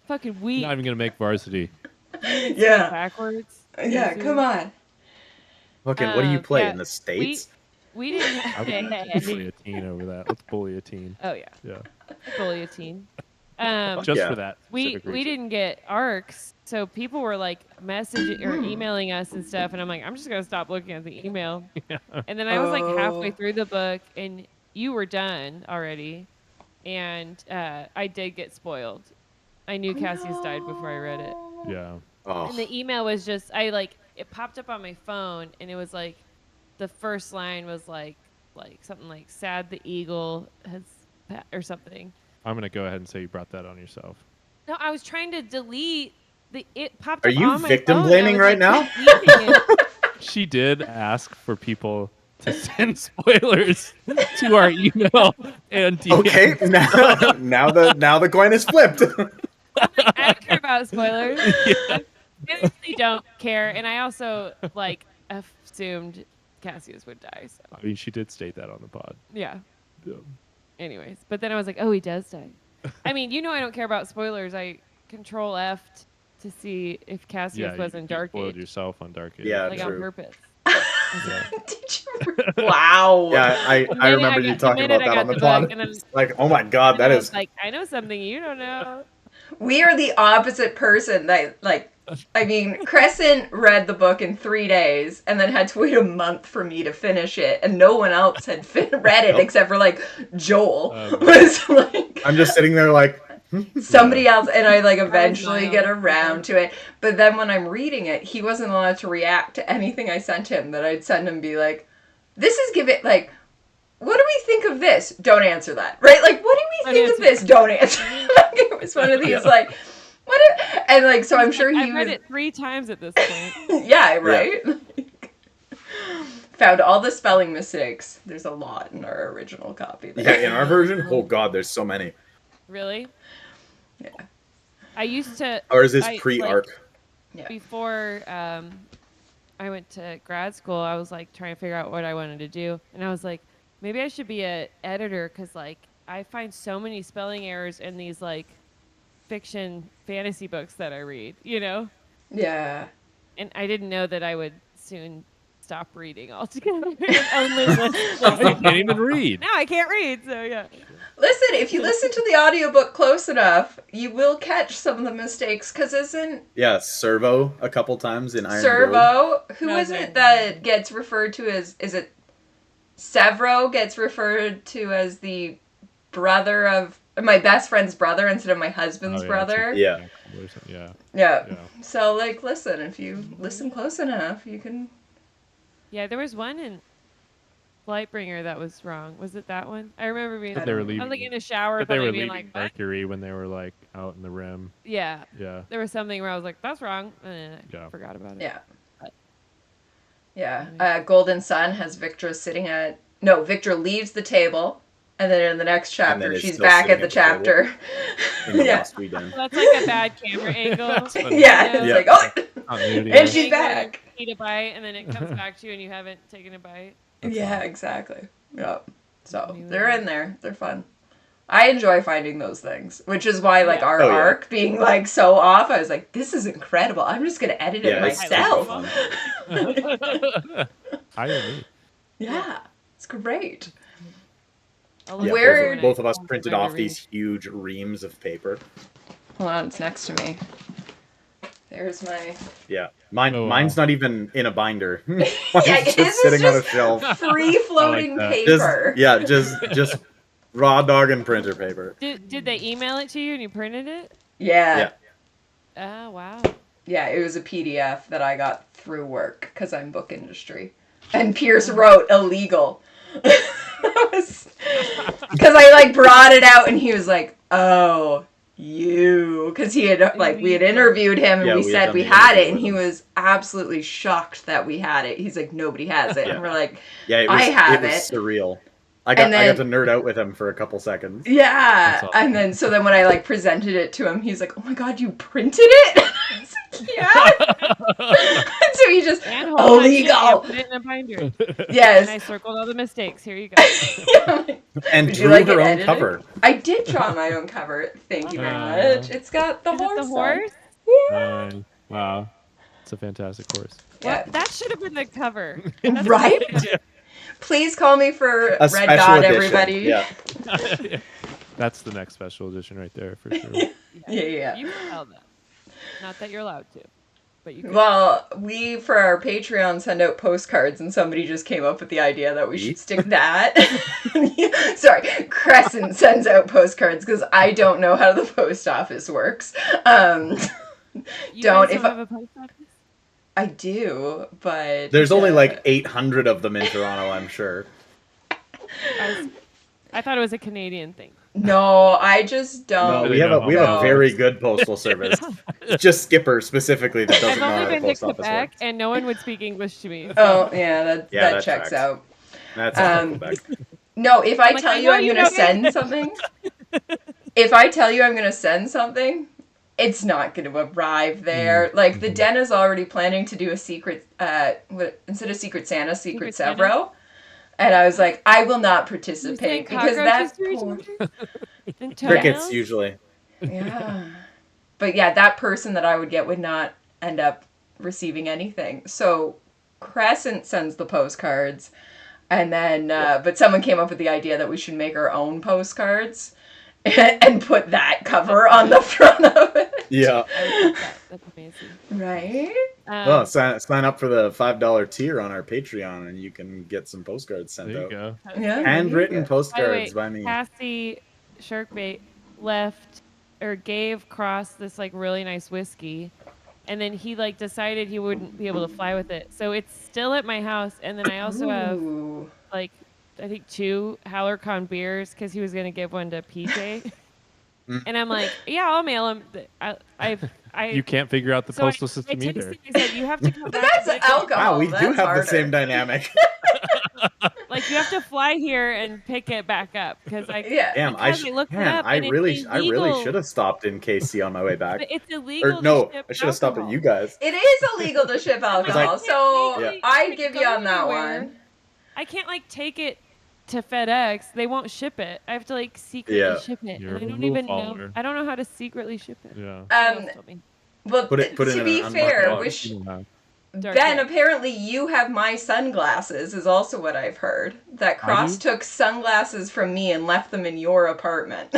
Fucking weak. Not even going to make varsity. Yeah. Backwards. Yeah, come on. Fucking, what do you play in the States? We didn't have bully a teen over that. Let's bully a teen. Oh, yeah. Yeah. Bully a teen. Just for that. We didn't get ARCs, so people were like messaging or emailing us and stuff, and I'm like, I'm just gonna stop looking at the email. Yeah. And then I was like halfway through the book, and you were done already, and I did get spoiled. I knew Cassius died before I read it. Yeah. Oh. And the email was just it popped up on my phone, and it was like the first line was like something like "sad the eagle has" or something. I'm going to go ahead and say you brought that on yourself. No, I was trying to delete it popped Are up you on my victim phone. blaming right now? She did ask for people to send spoilers to our email and DM. Okay, now the coin is flipped. I don't care about spoilers. I really don't care, and I also assumed Cassius would die. So. I mean, she did state that on the pod. Yeah. Anyways, but then I was like, oh, he does die. I mean, I don't care about spoilers. I control F to see if Cassius was in Dark Age. You spoiled yourself on Dark Age. Yeah, on purpose. Did you? Wow. Yeah, I remember you talking about that on the pod. Like, oh my god, that is like, I know something you don't know. We are the opposite person. Crescent read the book in 3 days and then had to wait a month for me to finish it, and no one else had read it except for Joel. Was like, I'm just sitting there like somebody else, and I eventually get around to it. But then when I'm reading it, he wasn't allowed to react to anything I sent him. That I'd send him, be like, "This is what do we think of this? Don't answer that, right? Like, what do we think of this? Don't answer." It was one of these so I'm sure I've read it 3 times at this point. Yeah, right. Yeah. Found all the spelling mistakes. There's a lot in our original copy. Yeah, in our version. Oh god, there's so many. Really? Yeah. I used to. Or is this pre-arc? Before I went to grad school, I was trying to figure out what I wanted to do, and I was like, maybe I should be an editor, because I find so many spelling errors in these fiction fantasy books that I read, Yeah. And I didn't know that I would soon stop reading altogether. Only listen. You can't even read. No, I can't read, so yeah. Listen, if you listen to the audiobook close enough, you will catch some of the mistakes, because isn't... Yeah, Servo a couple times in Iron Servo? Who is it that gets referred to as... Is it... Severo gets referred to as the brother of... My best friend's brother instead of my husband's brother. Yeah. Yeah. So, listen, if you listen close enough, you can... Yeah, there was one in Lightbringer that was wrong. Was it that one? I remember being they were leaving, I was in the shower, but they were being leaving Mercury when they were out in the rim. Yeah. Yeah. There was something where I was like, that's wrong. And then I forgot about it. Yeah. Yeah. Golden Sun has Victra sitting at... No, Victra leaves the table, and then in the next chapter, she's back at the chapter. That's like a bad camera angle. Yeah. It's like, oh! And she's back. Eat a bite, and then it comes back to you, and you haven't taken a bite. Yeah, exactly. Yep. So, they're in there. They're fun. I enjoy finding those things, which is why, our arc being, so off, I was like, this is incredible. I'm just going to edit it myself. I agree. Yeah. It's great. Yeah, both of us printed off these huge reams of paper. Hold on, it's next to me. There's my... Yeah. Mine's not even in a binder. Mine's Yeah, just sitting on a shelf. Free-floating paper. Just Raw dog and printer paper. Did they email it to you and you printed it? Yeah. Oh, wow. Yeah, it was a PDF that I got through work because I'm book industry. And Pierce wrote illegal. Because I like brought it out and he was like, "Oh, you," because he had we had interviewed him and Yeah, we we had said done we the had interview it and with he him. was absolutely shocked that we had it. He's like, "Nobody has it," and we're like, Yeah, "I have it was it." surreal. I And got to then- nerd out with him for a couple seconds. Yeah, awesome. and then so then when I like presented it to him, he's like, "Oh my god, you printed it?" I was like, "Yeah." So he just And hold on, illegal. put it in a binder. Yes. And I circled all the mistakes. Here you go. And Would drew you like her it own edited? cover. I did draw my own cover. Thank you very much. It's got the Is it horse. the on. horse? Yeah. Wow. It's a fantastic horse. Yeah. What? That should have been the cover. Right? Please call me for A Red special Dot, edition. everybody. Yeah. That's the next special edition right there for sure. Yeah. You can tell them. Not that you're allowed to, but you can. Well, we, for our Patreon, send out postcards, and somebody just came up with the idea that we should stick that. Sorry, Crescent sends out postcards because I don't know how the post office works. You don't guys if have a post office? I do, but There's only like 800 of them in Toronto, I'm sure. I thought it was a Canadian thing. No, I just don't. No, we have a No. very good postal service. It's just Skipper specifically that doesn't I've know how only the been to post office Quebec, works. and no one would speak English to me. Oh, yeah, that that checks tracks. out. That's Quebec. No, if I Like, tell I you know I'm you going to know send something, if I tell you I'm going to send something, it's not going to arrive there. Like, the den is already planning to do a secret, instead of Secret Santa, Secret Santa? Severo. And I was like, I will not participate because that's Crickets, usually. Yeah. But yeah, that person that I would get would not end up receiving anything. So Crescent sends the postcards. And then, but someone came up with the idea that we should make our own postcards and put that cover on the front of it. Yeah. That's amazing. Right? Well, sign up for the $5 tier on our Patreon, and you can get some postcards sent There you out. go. Yeah. Handwritten By the way, postcards by me. Cassie Sharkbait left or gave Cross this like really nice whiskey, and then he like decided he wouldn't be able to fly with it, so it's still at my house. And then I also have Ooh. like I think 2 HowlerCon beers because he was gonna give one to PJ. And I'm like, yeah, I'll mail him. You can't figure out the so postal I system either. texted, I said, you have to come But back. that's and alcohol. Wow, we that's do have harder. the same dynamic. like you have to fly here and pick it back up because I Yeah. Damn, looked it up. I and it's really illegal. should have stopped in KC on my way back. But it's illegal. Or no, to ship I should have stopped at alcohol. you guys. It is illegal to ship alcohol, like- so Yeah. I'd give you Go on that anywhere. one. I can't like take it to FedEx. They won't ship it. I have to like secretly Yeah. ship it. You're And I a don't rule even know. follower. I don't know how to secretly ship it. Yeah. Someone else told me. Well, Put it to in be an unmarked fair, box. which Dark Ben, net. apparently you have my sunglasses, is also what I've heard. That Cross took sunglasses from me and left them in your apartment.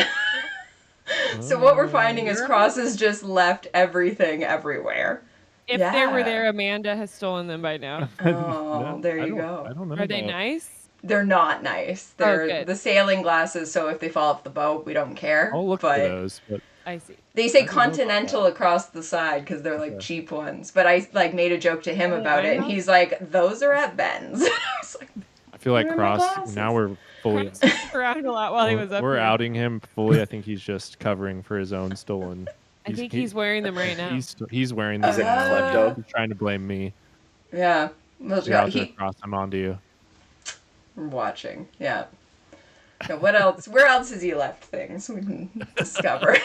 So what we're finding is Cross has just left everything everywhere. If they were there, Amanda has stolen them by now. Oh, there you go. I don't know. Are they nice? They're not nice. They're good. the sailing glasses, so if they fall off the boat, we don't care. I'll look but for those. But I see. They say I don't know about Continental across the side because they're like cheap ones. But I like made a joke to him about it, and he's like, "Those are at Ben's." I was like, I feel like Where are my Cross. glasses? Now we're fully. Cross moved around a lot while he was up We're here. outing him fully. I think he's just covering for his own stolen. I think he's wearing them right now. He's wearing these. He's a klepto. He's trying to blame me. yeah. Well, You're out there, Cross. I'm onto you. I'm watching. Yeah. So what else? Where else has he left things we can discover?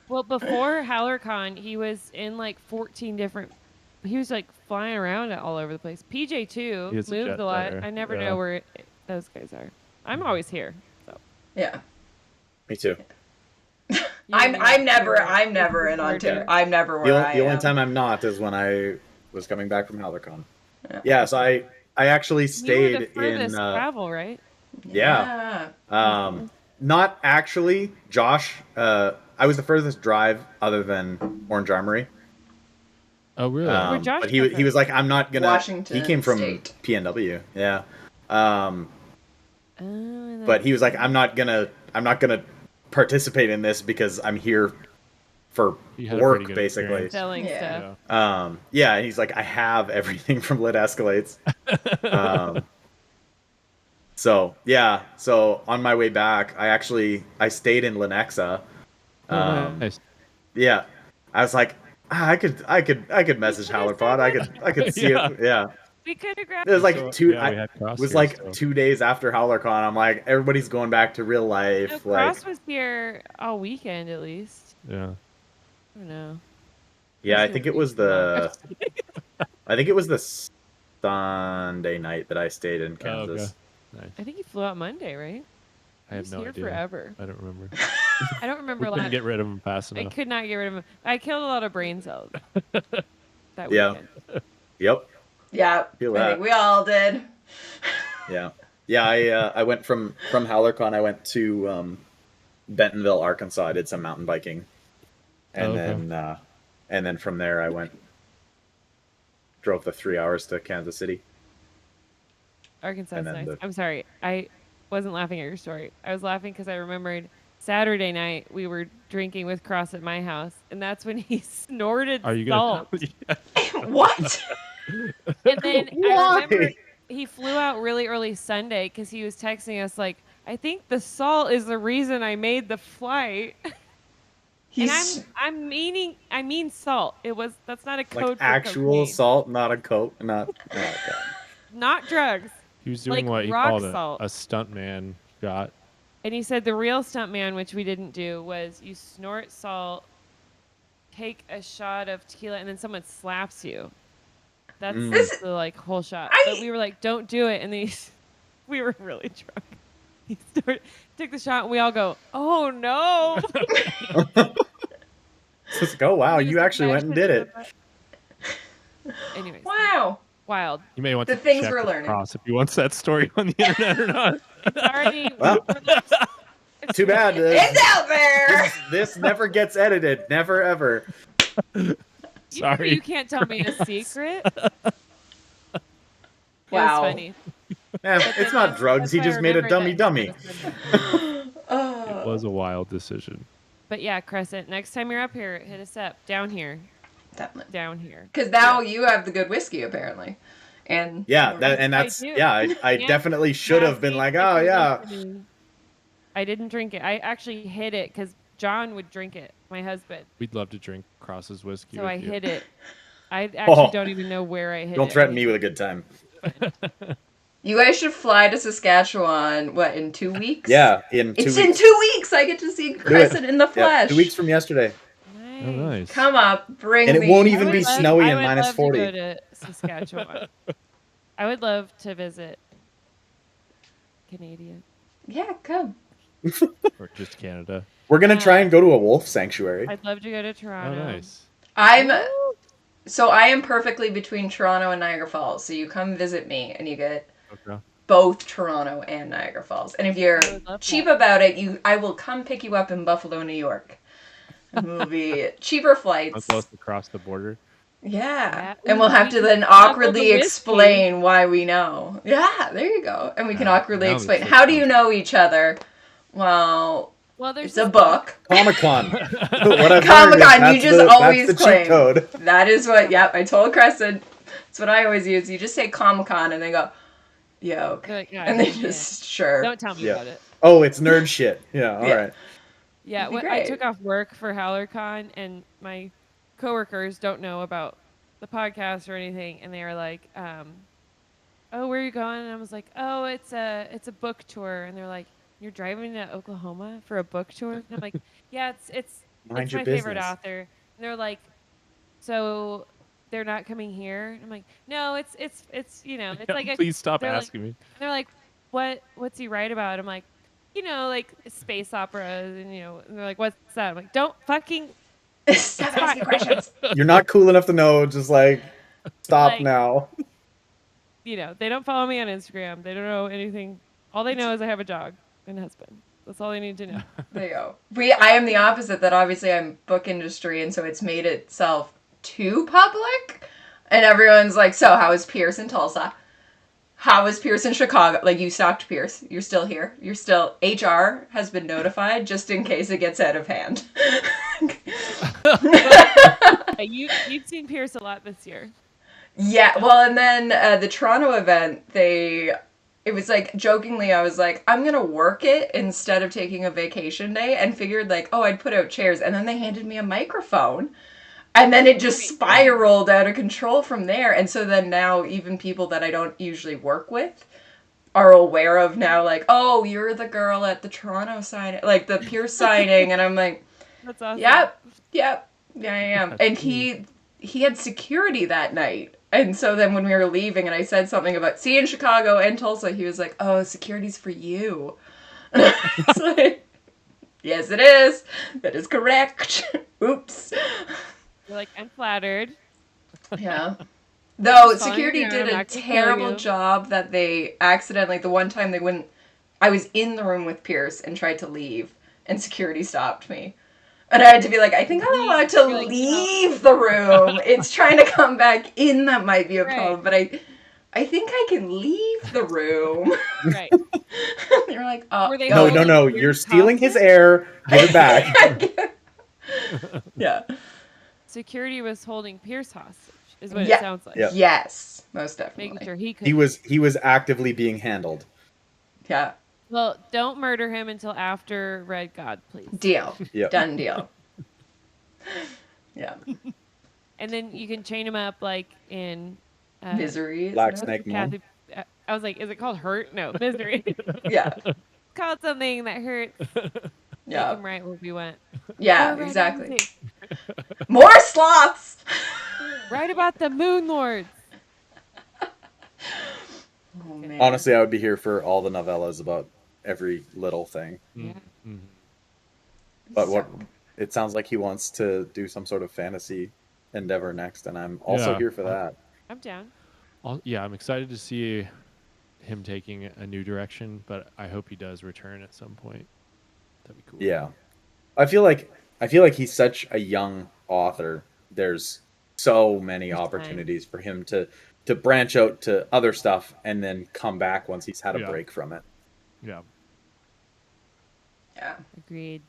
Well, before HowlerCon, he was in like 14 different. He was like flying around all over the place. PJ too He is a moved jet a lot. setter, I never yeah. know where those guys are. I'm always here. So Yeah. Me too. I'm never in Ontario. I'm never where I am. The only time I'm not is when I was coming back from HowlerCon. Yeah, so I actually You were stayed the furthest in travel, right? yeah. Not actually. Josh, I was the furthest drive other than Orange Armory. Oh really? Where'd Josh But come he from? was like, I'm not gonna. Washington he came from State. PNW. Yeah. Oh, and but he was like, I'm not gonna participate in this because I'm here for work, basically. Selling stuff. Yeah, and he's like, I have everything from Lit Escalates. So yeah, so on my way back, I stayed in Lenexa. Nice. Yeah, I was like, I could message HowlerPod. I could see it. Yeah, we could have grabbed. it was like two. We had Cross it was here, like so. 2 days after HowlerCon. I'm like, everybody's going back to real life. No, like Cross was here all weekend at least. Yeah. I don't know. Yeah, I think it was the Sunday night that I stayed in Kansas. Okay. Nice. I think he flew out Monday, right? I have no here idea. Forever. I don't remember. I don't remember. We couldn't get rid of him fast enough. I could not get rid of him. I killed a lot of brain cells that Yeah. weekend. Yep. Yeah, Feel I that. think we all did. Yeah. I went from HowlerCon. I went to Bentonville, Arkansas. I did some mountain biking, and then from there I drove the 3 hours to Kansas City. Arkansas is nice. I'm sorry. I wasn't laughing at your story. I was laughing because I remembered Saturday night we were drinking with Cross at my house, and that's when he snorted salt. What? And then I remember he flew out really early Sunday because he was texting us like, I think the salt is the reason I made the flight. And I mean salt. That's not a code like for actual cocaine. salt, not a coke, not Not drugs. He was doing like what he rock called salt. a stuntman shot. And he said the real stuntman, which we didn't do, was you snort salt, take a shot of tequila, and then someone slaps you. That's the like whole shot. But we were like, don't do it. And then we were really drunk. He took the shot, and we all go, oh no. Just like, oh wow, you actually went and did it. Anyways. Wow. Wild. You may want The to things check we're with learning. Cross if he wants that story on the internet or not. It's already. Well, too bad. It's out there. This never gets edited. Never ever. Sorry. You can't tell me a secret. Wow. It was funny. It's not drugs. He just made a dummy. It was a wild decision. But yeah, Crescent, next time you're up here, hit us up. Down here. Definitely. Down here. Because now you have the good whiskey, apparently. And I definitely should have been like, oh yeah. I didn't drink it. I actually hid it because John would drink it, my husband. We'd love to drink Cross's whiskey. So I hid it. I actually don't even know where I hid it. Don't threaten me with a good time. You guys should fly to Saskatchewan, in 2 weeks? Yeah, in 2 weeks. It's in 2 weeks! I get to see Crescent in the flesh. 2 weeks from yesterday. Nice. Oh, nice. Come up, bring and me. it won't even be snowy and minus 40. I would love to go to Saskatchewan. I would love to visit Canada. Yeah, come. Or just Canada. We're going to try and go to a wolf sanctuary. I'd love to go to Toronto. Oh, nice. I am perfectly between Toronto and Niagara Falls. So you come visit me and you get both Toronto and Niagara Falls. And if you're cheap about it, I will come pick you up in Buffalo, New York. And we'll be cheaper flights. Close across the border. Yeah. And we'll have to then awkwardly explain why we know. Yeah, there you go. And we can awkwardly explain. How do you know each other? Well, there's a book. Comic-Con. Comic-Con, you just always claim. Cheat code. That is what, I told Crescent. That's what I always use. You just say Comic-Con and they go, yeah, okay. Like, and they just, sure. Don't tell me about it. Oh, it's nerd shit. Yeah, all right. Yeah, I took off work for HowlerCon, and my coworkers don't know about the podcast or anything, and they were like, "Oh, where are you going?" And I was like, "Oh, it's a book tour." And they're like, "You're driving to Oklahoma for a book tour?" And I'm like, "Yeah, it's my favorite author." And they're like, "So they're not coming here?" And I'm like, "No, it's like please stop asking me." And they're like, "What's he write about?" I'm like, like space operas, and and they're like, "What's that?" I'm like, "Don't fucking stop asking questions." You're not cool enough to know. Just stop now. They don't follow me on Instagram. They don't know anything. All they know is I have a dog and a husband. That's all they need to know. There you go. I am the opposite. That obviously I'm book industry, and so it's made itself too public, and everyone's like, "So how is Pierce in Tulsa? How is Pierce in Chicago? Like, you stalked Pierce. You're still here. You're still... HR has been notified just in case it gets out of hand. You've seen Pierce a lot this year. Yeah, well, and then the Toronto event, it was like, jokingly, I was like, I'm gonna work it instead of taking a vacation day, and figured like, oh, I'd put out chairs, and then they handed me a microphone, and then it just spiraled out of control from there, and so then now even people that I don't usually work with are aware of now, like, oh, you're the girl at the Toronto signing, like the Pierce signing, and I'm like, That's awesome. Yep, yeah, I am. And he had security that night. And so then when we were leaving and I said something about, see you in Chicago and Tulsa, he was like, oh, security's for you. And I was like, yes, it is. That is correct. Oops. You're like, I'm flattered. Yeah. Though Just following security you around, did I'm a not gonna kill terrible you. job that they accidentally, the one time they wouldn't, I was in the room with Pierce and tried to leave, and security stopped me. And I had to be like, I think I'm allowed to You're like, leave the room. It's trying to come back in that might be a Right. problem, but I think I can leave the room. Right. They're like, oh, Were they No, holding no, Pierce you're stealing his hostage? air. Give it back. Yeah. Security was holding Pierce hostage, is what Yeah. it sounds like. Yeah. Yes, most Making definitely. sure he could. He was actively being handled. Yeah. Well, don't murder him until after Red God, please. Deal. Yep. Done deal. Yeah. And then you can chain him up like in Misery. Black isn't it? Snake Moon. Kathy. I was like, is it called Hurt? No, Misery. Yeah. It's called something that hurts. Make Yeah. him right where we went. Yeah, More exactly. music. More sloths! Right about the Moon Lords. Oh, man. Honestly, I would be here for all the novellas about every little thing. Yeah. Mm-hmm. But it sounds like he wants to do some sort of fantasy endeavor next, and I'm also Yeah. here for that. I'm down. Yeah, I'm excited to see him taking a new direction, but I hope he does return at some point. That'd be cool. Yeah. I feel like he's such a young author. There's so many opportunities for him to branch out to other stuff and then come back once he's had a break from it. Yeah. Yeah. Agreed.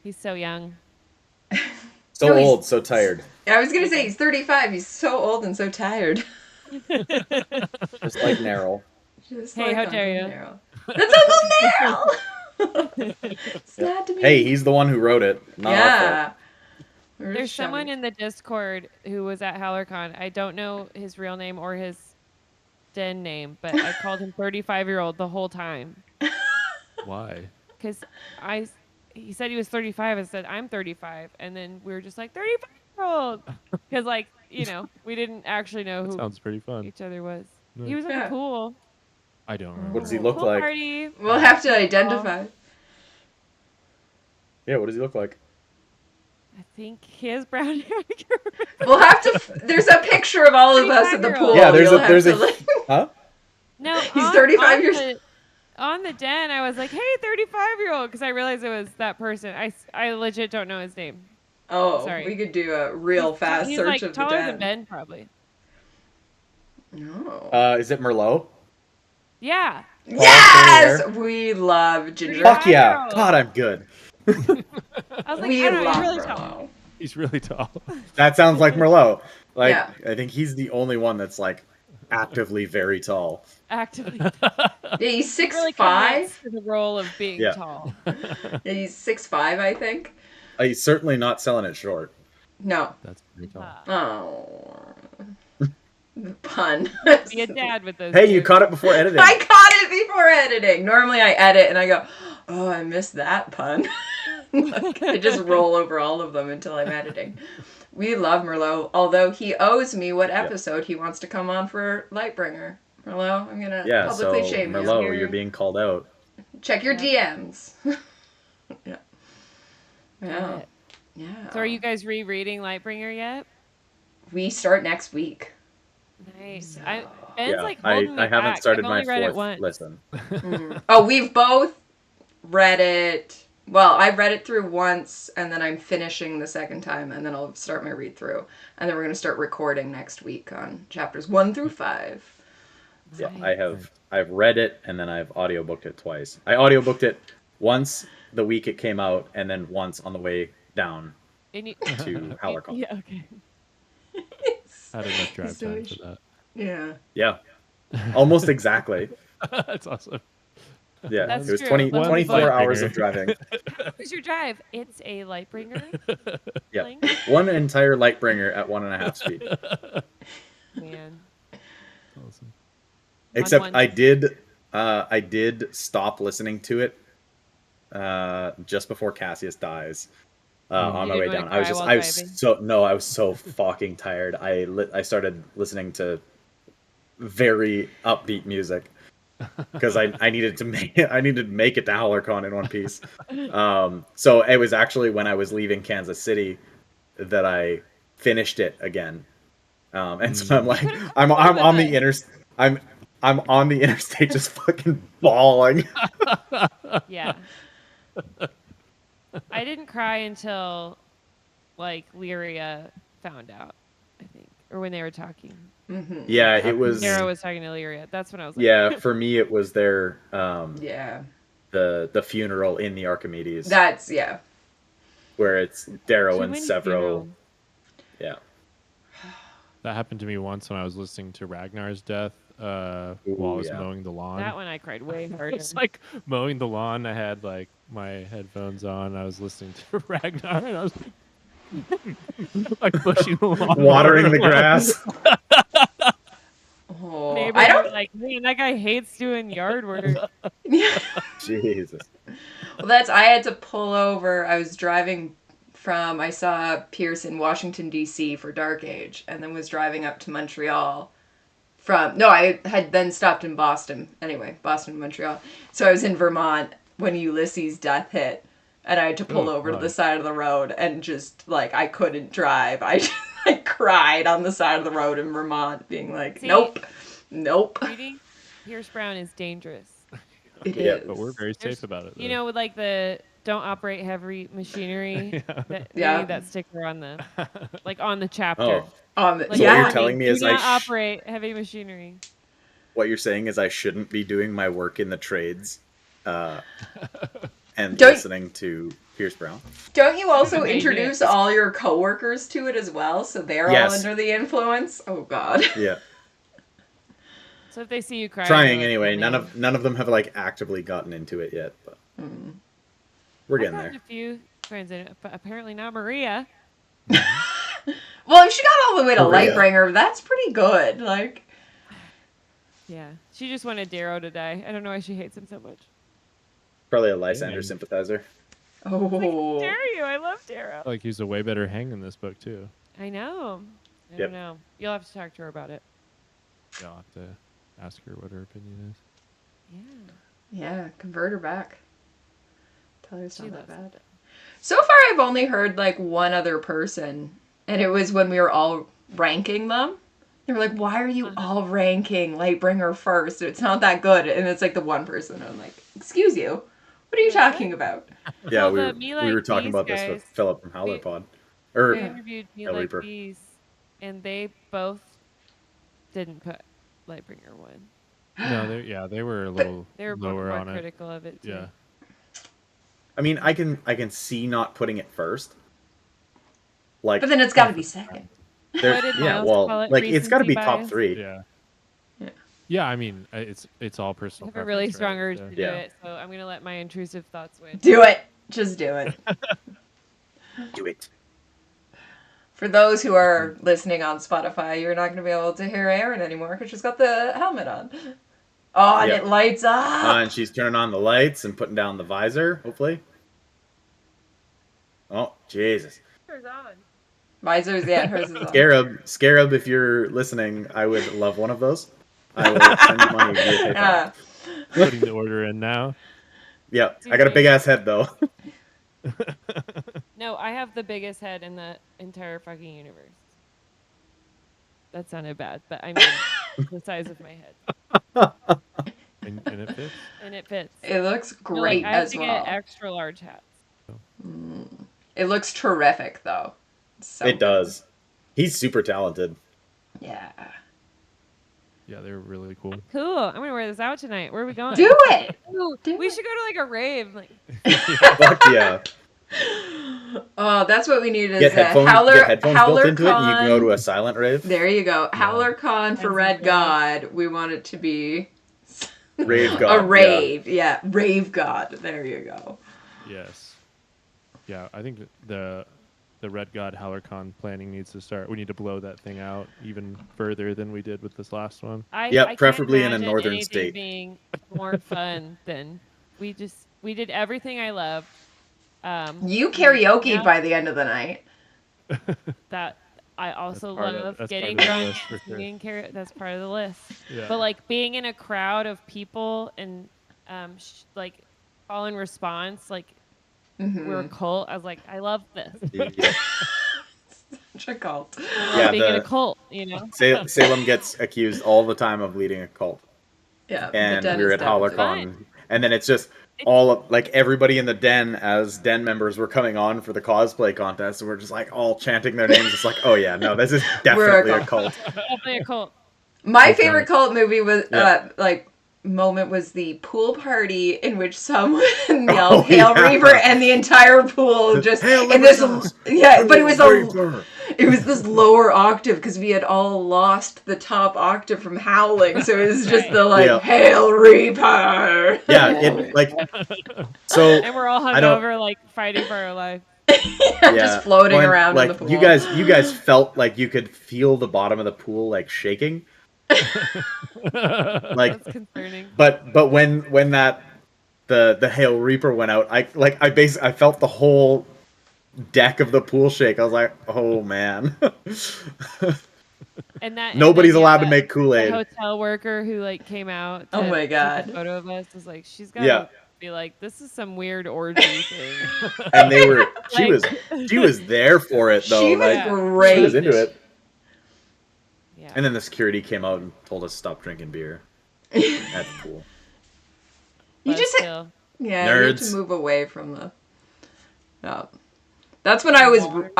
He's so young. So No, old, so tired. I was gonna say he's 35. He's so old and so tired. Just like Neryl. Just Hey, how Uncle dare you. Nero. That's Uncle Nero. It's not to me. Hey, he's the one who wrote it. Not our fault. yeah. We're There's just someone shoving- in the Discord who was at HowlerCon. I don't know his real name or his den name, but I called him 35-year-old the whole time. Why? Because he said he was 35. I said, I'm 35. And then we were just like, 35-year-old. Because, like, we didn't actually know That who sounds pretty fun. each other was. No. He was at Yeah. the pool. I don't remember. What does he look Pool like? party. We'll have to identify. Yeah, what does he look like? I think he has brown hair. We'll have to. There's a picture of all of us at the 35-year-old. pool. Yeah, there's You'll a have there's to a look. huh? No, He's 35 years- On the den, I was like, hey, 35-year-old, because I realized it was that person. I legit don't know his name. Oh, Sorry. we could do a real fast He's search like of the taller than den. Ben, probably. No. Is it Merlot? Yeah. Yes, hair. we love ginger. Fuck yeah. 35-year-old. God, I'm good. I was like, We I don't know, love he's really Merlot. tall. He's really tall. That sounds like Merlot. Like, Yeah. I think he's the only one that's like actively very tall. Actively. Yeah, he's He really 6'5". commits to the role of being Yeah. tall. Yeah, he's 6'5", I think. He's certainly not selling it short. No. That's pretty tall. Oh. The pun. Be a dad with those. Hey, you years. caught it before editing. I caught it before editing. Normally I edit and I go, oh, I missed that pun. Like, I just roll over all of them until I'm editing. We love Merlot, although he owes me what episode he wants to come on for Lightbringer. Merlot, I'm going to Yeah, publicly so shame you. Merlot, you're being called out. Check your Yeah. DMs. Yeah. Got Yeah. it. Yeah. So are you guys rereading Lightbringer yet? We start next week. Nice. No. Ben's Yeah, like I holding me haven't back. started I've my only read it fourth once. listen. Oh, we've both read it. Well, I read it through once, and then I'm finishing the second time, and then I'll start my read through. And then we're going to start recording next week on chapters 1 through 5. Yeah, Right. I've read it and then I've audiobooked it twice. I audiobooked it once the week it came out and then once on the way down And you, to HowlerCon. yeah, okay. Had enough drive So time for that. yeah. Yeah, almost exactly. That's awesome. Yeah, That's it was true. Most 24 people, hours Lightbringer. of driving. how was your drive? It's a Lightbringer. Yeah, Link. one entire Lightbringer at 1.5 speed. Man. Awesome. Except one. I did stop listening to it just before Cassius dies. On You my didn't way want to down, cry while I was driving. I was so fucking tired. I started listening to very upbeat music because I needed to make it. I needed to make it to HowlerCon in one piece. So it was actually when I was leaving Kansas City that I finished it again. And so I'm Mm. You like, could have come I'm along I'm with on us. the I'm I'm on the interstate just fucking bawling. Yeah. I didn't cry until like Lyria found out, I think, or when they were talking. Yeah, it Happened to was. Darrow me. was talking to Lyria. That's when I was like, Yeah, for me it was their Yeah. the funeral in the Archimedes That's yeah. where it's Darrow too and many Severo. funerals. Yeah. That happened to me once when I was listening to Ragnar's death while I Ooh, was yeah. mowing the lawn. That one I cried way harder. It's like mowing the lawn. I had like my headphones on. I was listening to Ragnar, and I was like pushing the lawnmower Watering the around. grass. Oh, I Neighbors don't. were like, man, that guy hates doing yard work. Jesus. Well, that's I had to pull over. I was driving from I saw Pierce in Washington D.C. for Dark Age, and then was driving up to Montreal from. No, I had then stopped in Boston. Anyway, Boston to Montreal. So I was in Vermont when Ulysses' death hit, and I had to pull Oh over to the God. side of the road and just like I couldn't drive. I cried on the side of the road in Vermont, being like, See, nope, nope. Reading Pierce Brown is dangerous. It Yep. is. But we're very There's, safe about it. you Though. know, with like the don't operate heavy machinery. Yeah. That they Yeah. need that sticker on the like on the chapter. Oh. Like So what you're Yeah. telling warning, me do is not operate heavy machinery. what you're saying is I shouldn't be doing my work in the trades and Don't listening to Pierce Brown. don't you also Okay, do it. introduce all your coworkers to it as well, so they're all Yes. under the influence? Oh God. Yeah. So if they see you crying, Trying they're like, anyway. oh, man. None of them have like actively gotten into it yet, but we're I've getting gotten there. a few friends in it, but apparently not Maria. Well, if she got all the way to Maria. Lightbringer, that's pretty good. Like, Yeah, she just wanted Darrow to die. I don't know why she hates him so much. Probably a Lysander man. sympathizer. oh, Like, how dare you? I love Darrow. Like he's a way better hang in this book too. I know. I Yep. don't know. You'll have to talk to her about it. Yeah, I'll have to ask her what her opinion is. Yeah. yeah, convert her back. Tell her it's She not that loves bad. So far, I've only heard like one other person, and it was when we were all ranking them. They were like, "Why are you all ranking Lightbringer first? It's not that good." And it's like the one person. I'm like, "Excuse you, what are you Like, talking what? about?" Yeah, Well, we the Me were Like talking Bees about this with guys, Philip from we, HowlerPod. we Or interviewed Me Hell Like Reaper. Bees, and they both didn't put Lightbringer 1. No, they were a But little They were lower more on it. critical of it, too. Yeah. I mean, I can see not putting it first. Like, But then it's got to be second. there's What did yeah, Miles call well, it? like it's got to Recency be top bias? 3. Yeah. Yeah. Yeah, I mean, it's all I personal have a really preference, strong right? urge So- to do Yeah. it, so I'm going to let my intrusive thoughts win. Do it. Just do it. Do it. For those who are listening on Spotify, you're not going to be able to hear Erin anymore because she's got the helmet on. Oh, and Yep. it lights up. And she's turning on the lights and putting down the visor, hopefully. Oh, Jesus. Visors, yeah, hers is on. Scarab, if you're listening, I would love one of those. I will send you money via PayPal. Yeah. Putting the order in now. Yeah, I got a big ass head though. No, I have the biggest head in the entire fucking universe. That sounded bad, but I mean the size of my head. And it fits. And it fits. It looks No, like, great I have as to well. get extra large hats. It looks terrific though. So It good. does. He's super talented. Yeah. Yeah, they're really cool. Cool. I'm gonna wear this out tonight. Where are we going? Do it. Ooh, Do we it. should go to like a rave. Like, Fuck yeah. Oh, that's what we need is Get headphones built into it, and you can go to a HowlerCon. silent rave. There you go. Yeah. HowlerCon for Red God. We want it to be Rave God. a rave. Yeah, Rave God. There you go. Yes. Yeah, I think the Red God HowlerCon planning needs to start. We need to blow that thing out even further than we did with this last one. Yep, I preferably in can't a imagine northern anything state. being more fun than we did everything I loved. You we karaoke hung out. by the end of the night. That I also love that's getting part of the drunk list for and sure. singing karaoke. That's part of the list. Yeah. But like being in a crowd of people and like call and response, like we're a cult. I was like, I love this. Yeah. Such a cult. I love being in a cult, you know. Salem gets accused all the time of leading a cult. Yeah, And the den we were is at definitely HowlerCon, and then it's just all of, like, everybody in the den, as den members were coming on for the cosplay contest, and we're just like all chanting their names. It's like, oh yeah, no, this is definitely a cult. Definitely a cult. My We've done favorite it. cult movie was Yeah. like moment was the pool party in which someone yelled "Hail yeah. Reaper" and the entire pool just Hail in this Libertas! but it was Reaper! it was this lower octave because we had all lost the top octave from howling, so it was just the like Yeah. "Hail Reaper." Yeah, it like so. And we're all I don't. hungover, like fighting for our life. Just floating When, around like, in the pool. you guys felt like you could feel the bottom of the pool like shaking. Like, that's concerning. but when that the Hail Reaper went out, I felt the whole deck of the pool shake. I was like, oh man. And that Nobody's and then, allowed to make Kool-Aid. The hotel worker who like came out to Oh my take God. a photo of us was like, she's got to Yeah. be like, this is some weird orgy thing. And she Like- was there for it though. She was like, great. She was into it. Yeah. And then the security came out and told us to stop drinking beer at the pool. You But just still, yeah, you have to Nerds. move away from the. Oh. That's when I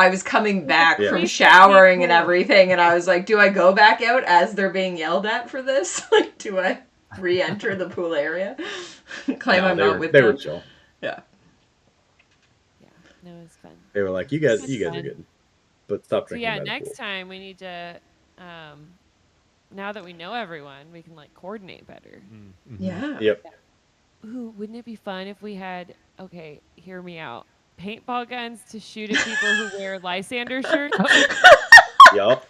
was coming back Yeah. from showering and everything, and I was like, do I go back out as they're being yelled at for this? Like, do I re-enter the pool area? Claim No, I'm not with they them? were chill. Yeah. yeah, no, it was fun. They were like, you guys It's are fun. good, but stop So drinking. yeah, by the next pool. time we need to, now that we know everyone, we can like coordinate better. Mm-hmm. Yeah. Yep. Ooh, wouldn't it be fun if we had, okay, hear me out, paintball guns to shoot at people who wear Lysander shirts? Yup.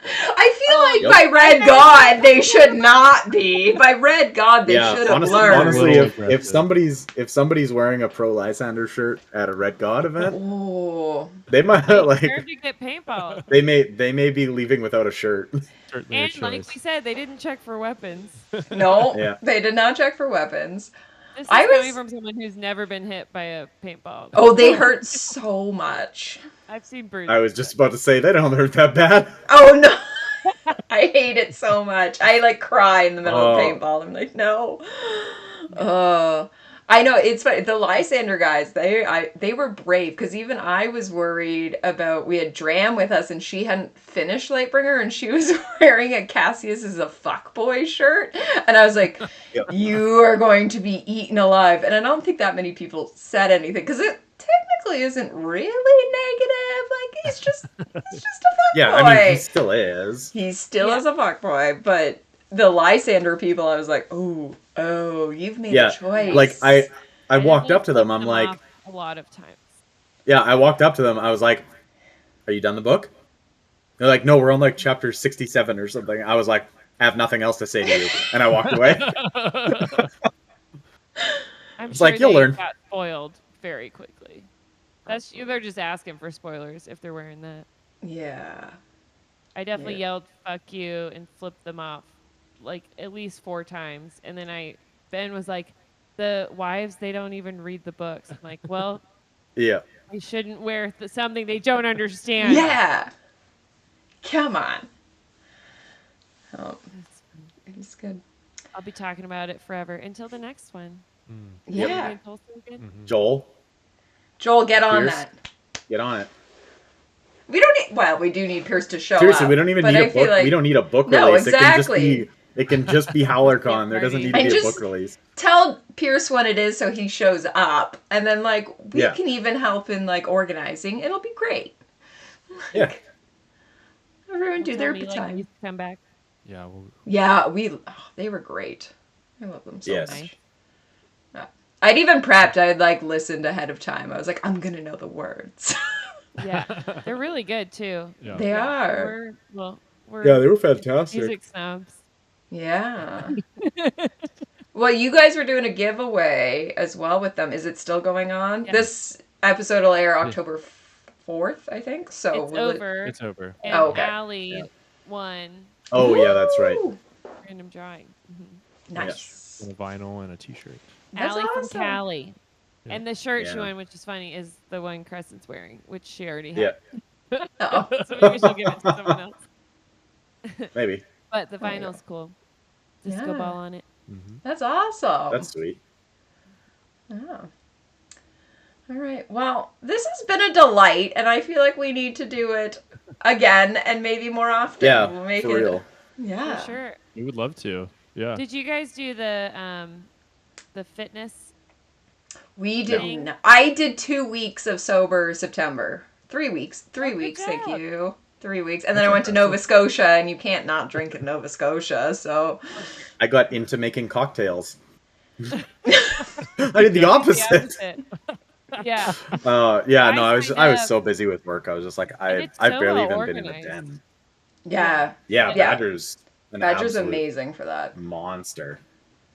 I feel like by Red God they should not be. By Red God they should have learned. Honestly, if aggressive. somebody's wearing a pro Lysander shirt at a Red God event, Oh. they might They like deserve to get paintball. they may be leaving without a shirt. Certainly a And like choice. we said, they didn't check for weapons. No, Yeah. they did not check for weapons. This is I coming was- from someone who's never been hit by a paintball. Oh, they hurt so much. I've seen bruises. I was just about to say they don't hurt that bad. Oh no. I hate it so much. I like cry in the middle of Oh. paintball. I'm like, no. I know it's funny. The Lysander guys, they were brave because even I was worried about. We had Dram with us, and she hadn't finished Lightbringer, and she was wearing a Cassius is a fuckboy shirt, and I was like, Yep. "You are going to be eaten alive." And I don't think that many people said anything because it technically isn't really negative. Like he's just a fuckboy. Yeah, I mean he still is. He still is a fuckboy, but the Lysander people, I was like, oh, you've made a choice. Like I walked definitely up to them. flipped I'm like, off a lot of times. yeah. I walked up to them. I was like, "Are you done the book?" They're like, "No, we're on like chapter 67 or something." I was like, "I have nothing else to say to you," and I walked away. I'm It's sure like, you'll they learn. got spoiled very quickly. They're just asking for spoilers if they're wearing that. Yeah. I definitely Yeah. yelled "fuck you" and flipped them off like at least 4 times, and then Ben was like, "The wives, they don't even read the books." I'm like, well, Yeah. they shouldn't wear something they don't understand. Yeah. Come on. Oh, it's good. I'll be talking about it forever until the next one. Yeah. Are we in Tulsa again? Joel, Joel, get on Pierce? that. Get on it. We don't need. Well, we do need Pierce to show Seriously, up. we don't even but need I a feel book. like, We don't need a book no, release. exactly. It can just be HowlerCon. There doesn't need to And be a just book release. tell Pierce when it is so he shows up, and then like we Yeah. can even help in like organizing. It'll be great. Yeah. Everyone do their Like, time. needs to come back. Yeah. Yeah, they were great. I love them so Yes. much. Yeah. I'd even prepped. I'd like listened ahead of time. I was like, I'm gonna know the words. Yeah, they're really good too. Yeah. They are. We're Yeah, they were fantastic. music snobs. Yeah. Well, you guys were doing a giveaway as well with them. Is it still going on? Yeah. This episode will air October 4th, I think. So It's over. It's over. And Oh, okay. Allie won Oh, yeah, that's right. Woo! random drawing. Nice. And a vinyl and a T-shirt. That's Allie awesome. from Cali. Yeah. And the shirt she Yeah. won, which is funny, is the one Crescent's wearing, which she already Yeah. had. Uh-oh. So maybe she'll give it to someone else. Maybe. But the There you vinyl's go. cool. Disco Yeah. ball on it. Mm-hmm. That's awesome. That's sweet. Oh. All right. Well, this has been a delight, and I feel like we need to do it again and maybe more often. Yeah, We'll make for it. real. Yeah. For sure. We would love to. Yeah. Did you guys do the fitness? We did. No. I did 2 weeks of sober September. 3 weeks. 3 good weeks. Thank job. you. 3 weeks, and then I went to Nova Scotia, and you can't not drink in Nova Scotia. So I got into making cocktails. I did the opposite. Yeah. Yeah, no, I I signed was up. so busy with work. I was just like, it's I've so barely well even been in the organized. den. yeah, Yeah, Yeah. Badger's an Badger's absolute amazing for that. monster.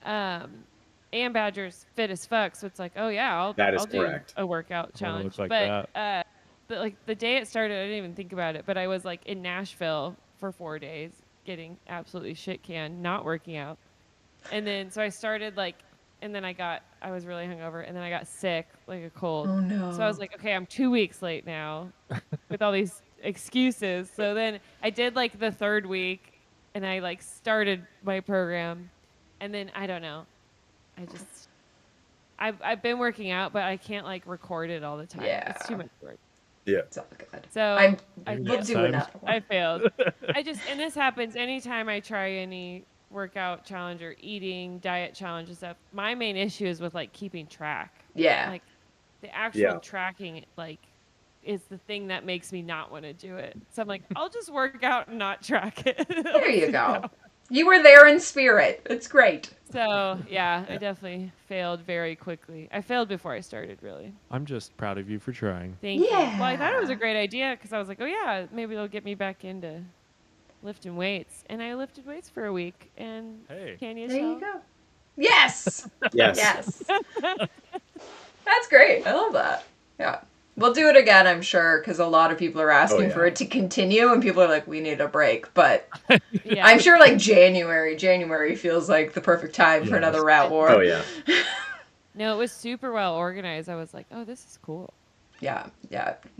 And Badger's fit as fuck, so it's like, oh yeah, That is I'll do correct. a workout wanna challenge. look like but like the day it started, I didn't even think about it. But I was like in Nashville for 4 days, getting absolutely shit canned, not working out. And then so I started like, and then I was really hungover, and then I got sick, like a cold. Oh no. So I was like, okay, I'm 2 weeks late now with all these excuses. So then I did like the 3rd week, and I like started my program, and then I don't know. I've been working out, but I can't like record it all the time. It's too Yeah. much work. Yeah. It's all good. So I I will failed. do another one. I failed. And this happens anytime I try any workout challenge or eating diet challenge and stuff. My main issue is with like keeping track. Yeah. Like the actual Yeah. tracking, like, is the thing that makes me not want to do it. So I'm like, I'll just work out and not track it. There you go. You were there in spirit. It's great. So yeah, I definitely failed very quickly. I failed before I started, really. I'm just proud of you for trying. Thank you. Well, I thought it was a Yeah. great idea because I was like, oh yeah, maybe it'll get me back into lifting weights. And I lifted weights for a week. And Hey. can you There tell? you go. Yes. Yes. Yes. That's great. I love that. Yeah. We'll do it again, I'm sure, because a lot of people are asking yeah. for it to continue, and people are like, we need a break. But Yeah. I'm sure, like, January feels like the perfect time for Yes. another rat war. Oh yeah. No, it was super well organized. I was like, oh, this is cool. Yeah.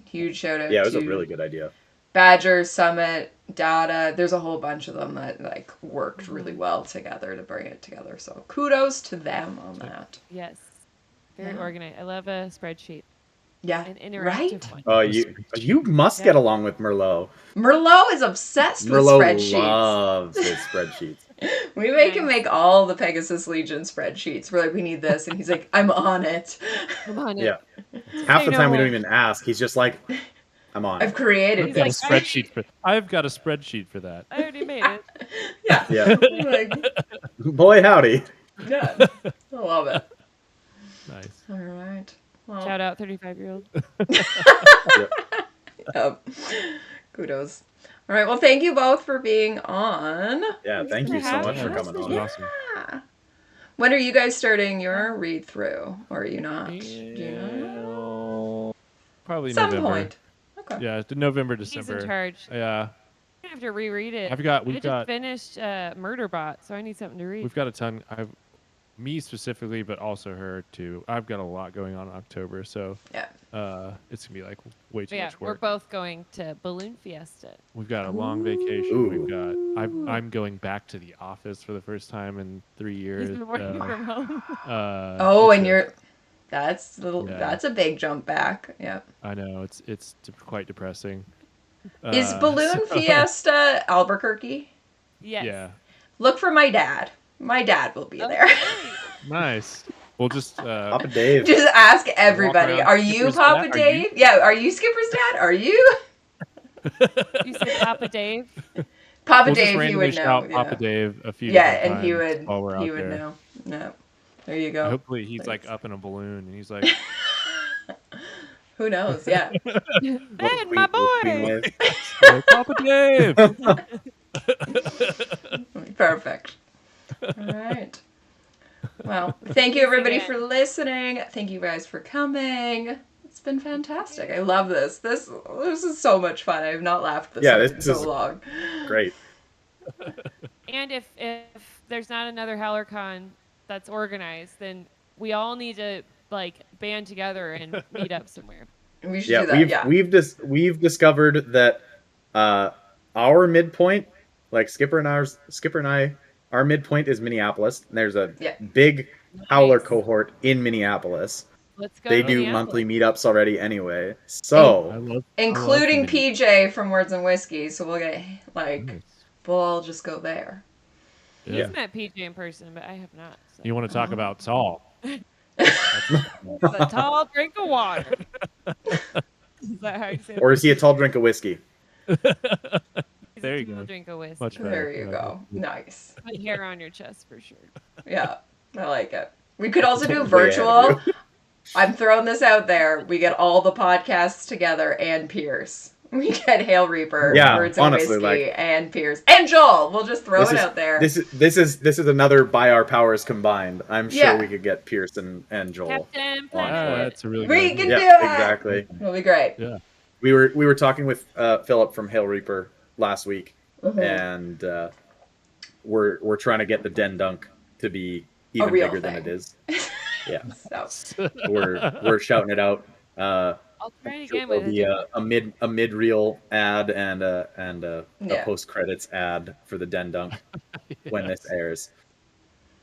Huge shout out Yeah, it was to a really good idea. Badger, Summit, Data. There's a whole bunch of them that, like, worked really well together to bring it together. So kudos to them on that. Yes. Very Yeah. organized. I love a spreadsheet. Yeah. An interactive Right? one. Oh, you must get along with Merlot. Merlot is obsessed with Merlot spreadsheets. loves his spreadsheets. We make him Nice. make all the Pegasus Legion spreadsheets. We're like, we need this. And he's like, I'm on it. Come on. Yeah. Half the no time we don't way. even ask. He's just like, I'm on. I've created He's Got a this. like, spreadsheet I've got a spreadsheet for that. I already made it. Yeah. Yeah. I'm like, Boy, howdy. yeah. I love it. Nice. All right. Well, Shout out 35-year-old. yep. Kudos. All right. Well, thank you both for being on. Yeah, thank for you so having much for us. coming This on. was awesome. Yeah. When are you guys starting your read through? Or are you not? Do you know? Probably Some November. point. Okay. Yeah, November, He's December. in charge. Yeah, I have to reread it. we've I got just finished Murderbot, so I need something to read. we've got a ton. Me specifically, but also her too. I've got a lot going on in October, so Yeah. it's gonna be like way too But yeah, much we're work. both going to Balloon Fiesta. We've got a long vacation. Ooh. We've got. I'm going back to the office for the first time in 3 years. He's been working from home. Oh, it's and a- you're. That's Yeah. That's a big jump back. Yeah. I know it's quite depressing. Is Balloon Fiesta Albuquerque? Yes. Yeah. Look for my dad. My dad will be there. Nice. We'll just Papa Dave. Just ask walk everybody. around Are you Skipper's Papa dad? Are Dave? you? Yeah, are you Skipper's dad? Are you? You said Papa Dave? Papa We'll just Dave, he randomly would know. shout Yeah. Papa Dave a few Yeah, different and times while we're out there. know. No. There you go. Hopefully he's like up in a balloon and he's like, Who knows? Yeah. Ben, my Queen boy! wave. "Hey, Papa Dave. Perfect. All right. Well, thank you everybody for listening. Thank you guys for coming. It's been fantastic. I love this. This is so much fun. I have not laughed this hard in so long. Great. And if there's not another HowlerCon that's organized, then we all need to like band together and meet up somewhere. We should do that. We've discovered that our midpoint, like Skipper and I, our midpoint is Minneapolis. And there's a big Howler cohort in Minneapolis. Let's go. They do monthly meetups already anyway. So including PJ from Words and Whiskey, so we'll get we'll all just go there. Yeah. He's met PJ in person, but I have not. So. You want to talk about tall? A tall drink of water. Is that how you say it? Or is he a tall drink of whiskey? There you go. Drink of whiskey. Much better. There you go. Nice. Put hair on your chest for sure. Yeah, I like it. We could also do virtual. I'm throwing this out there. We get all the podcasts together and Pierce. We get Hail Reaper, Words and Whiskey, and Pierce, and Joel. We'll just throw it out there. This is another by our powers combined. I'm sure we could get Pierce and Joel. That's a really good we idea. can do it. Exactly. It'll be great. Yeah. We were talking with Philip from Hail Reaper last week, and we're trying to get the Den Dunk to be even bigger than it is. Yeah. So. We're shouting it out. I'll try it again with a mid reel ad and a post credits ad for the Den Dunk when this airs.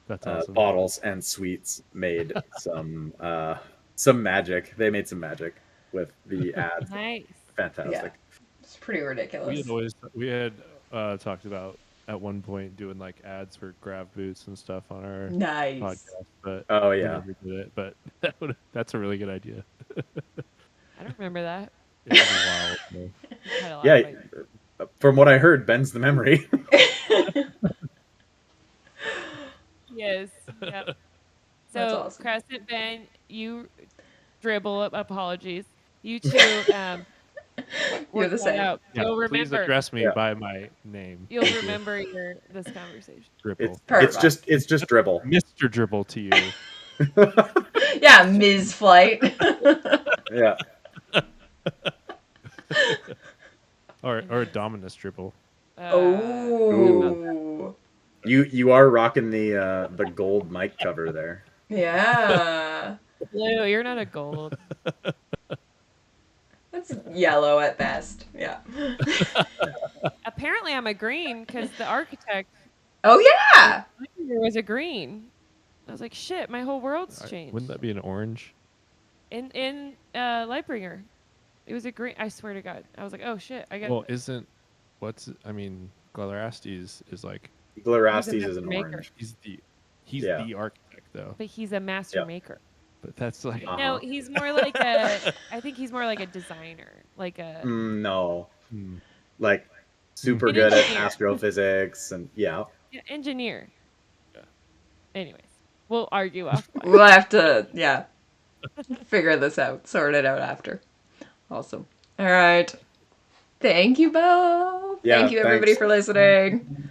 That's awesome. Bottles and Sweets made some magic. They made some magic with the ad. Nice. Fantastic. Yeah. It's pretty ridiculous. We had talked about at one point doing like ads for grab boots and stuff on our podcast, but we never did it. But that's a really good idea. I don't remember that. It was a while ago. From what I heard, Ben's the memory. Yes. Yep. So, awesome. Crescent, Ben, you dribble. Apologies. You two. You're the same. Out. Yeah, You'll please remember. address me by my name. You'll remember this conversation. Dribble. It's just dribble. Mr. Dribble to you. Yeah, Ms. Flight. Yeah. or Dominus Dribble. Oh. You are rocking the gold mic cover there. Yeah. Blue, you're not a gold. It's yellow at best. Yeah. Apparently, I'm a green because the architect. Oh yeah. Was a green. I was like, shit, my whole world's changed. Wouldn't that be an orange? In Lightbringer, it was a green. I swear to God, I was like, oh shit, I got. Well, Glarastes is like. Glarastes is an orange. He's the architect though. But he's a master maker. But that's like no, he's more like a. I think he's more like a designer, like a. No, like super good at astrophysics and engineer. Yeah. Anyways, we'll argue off. We'll have to figure this out, sort it out after. Awesome. All right. Thank you both. Thank you everybody for listening.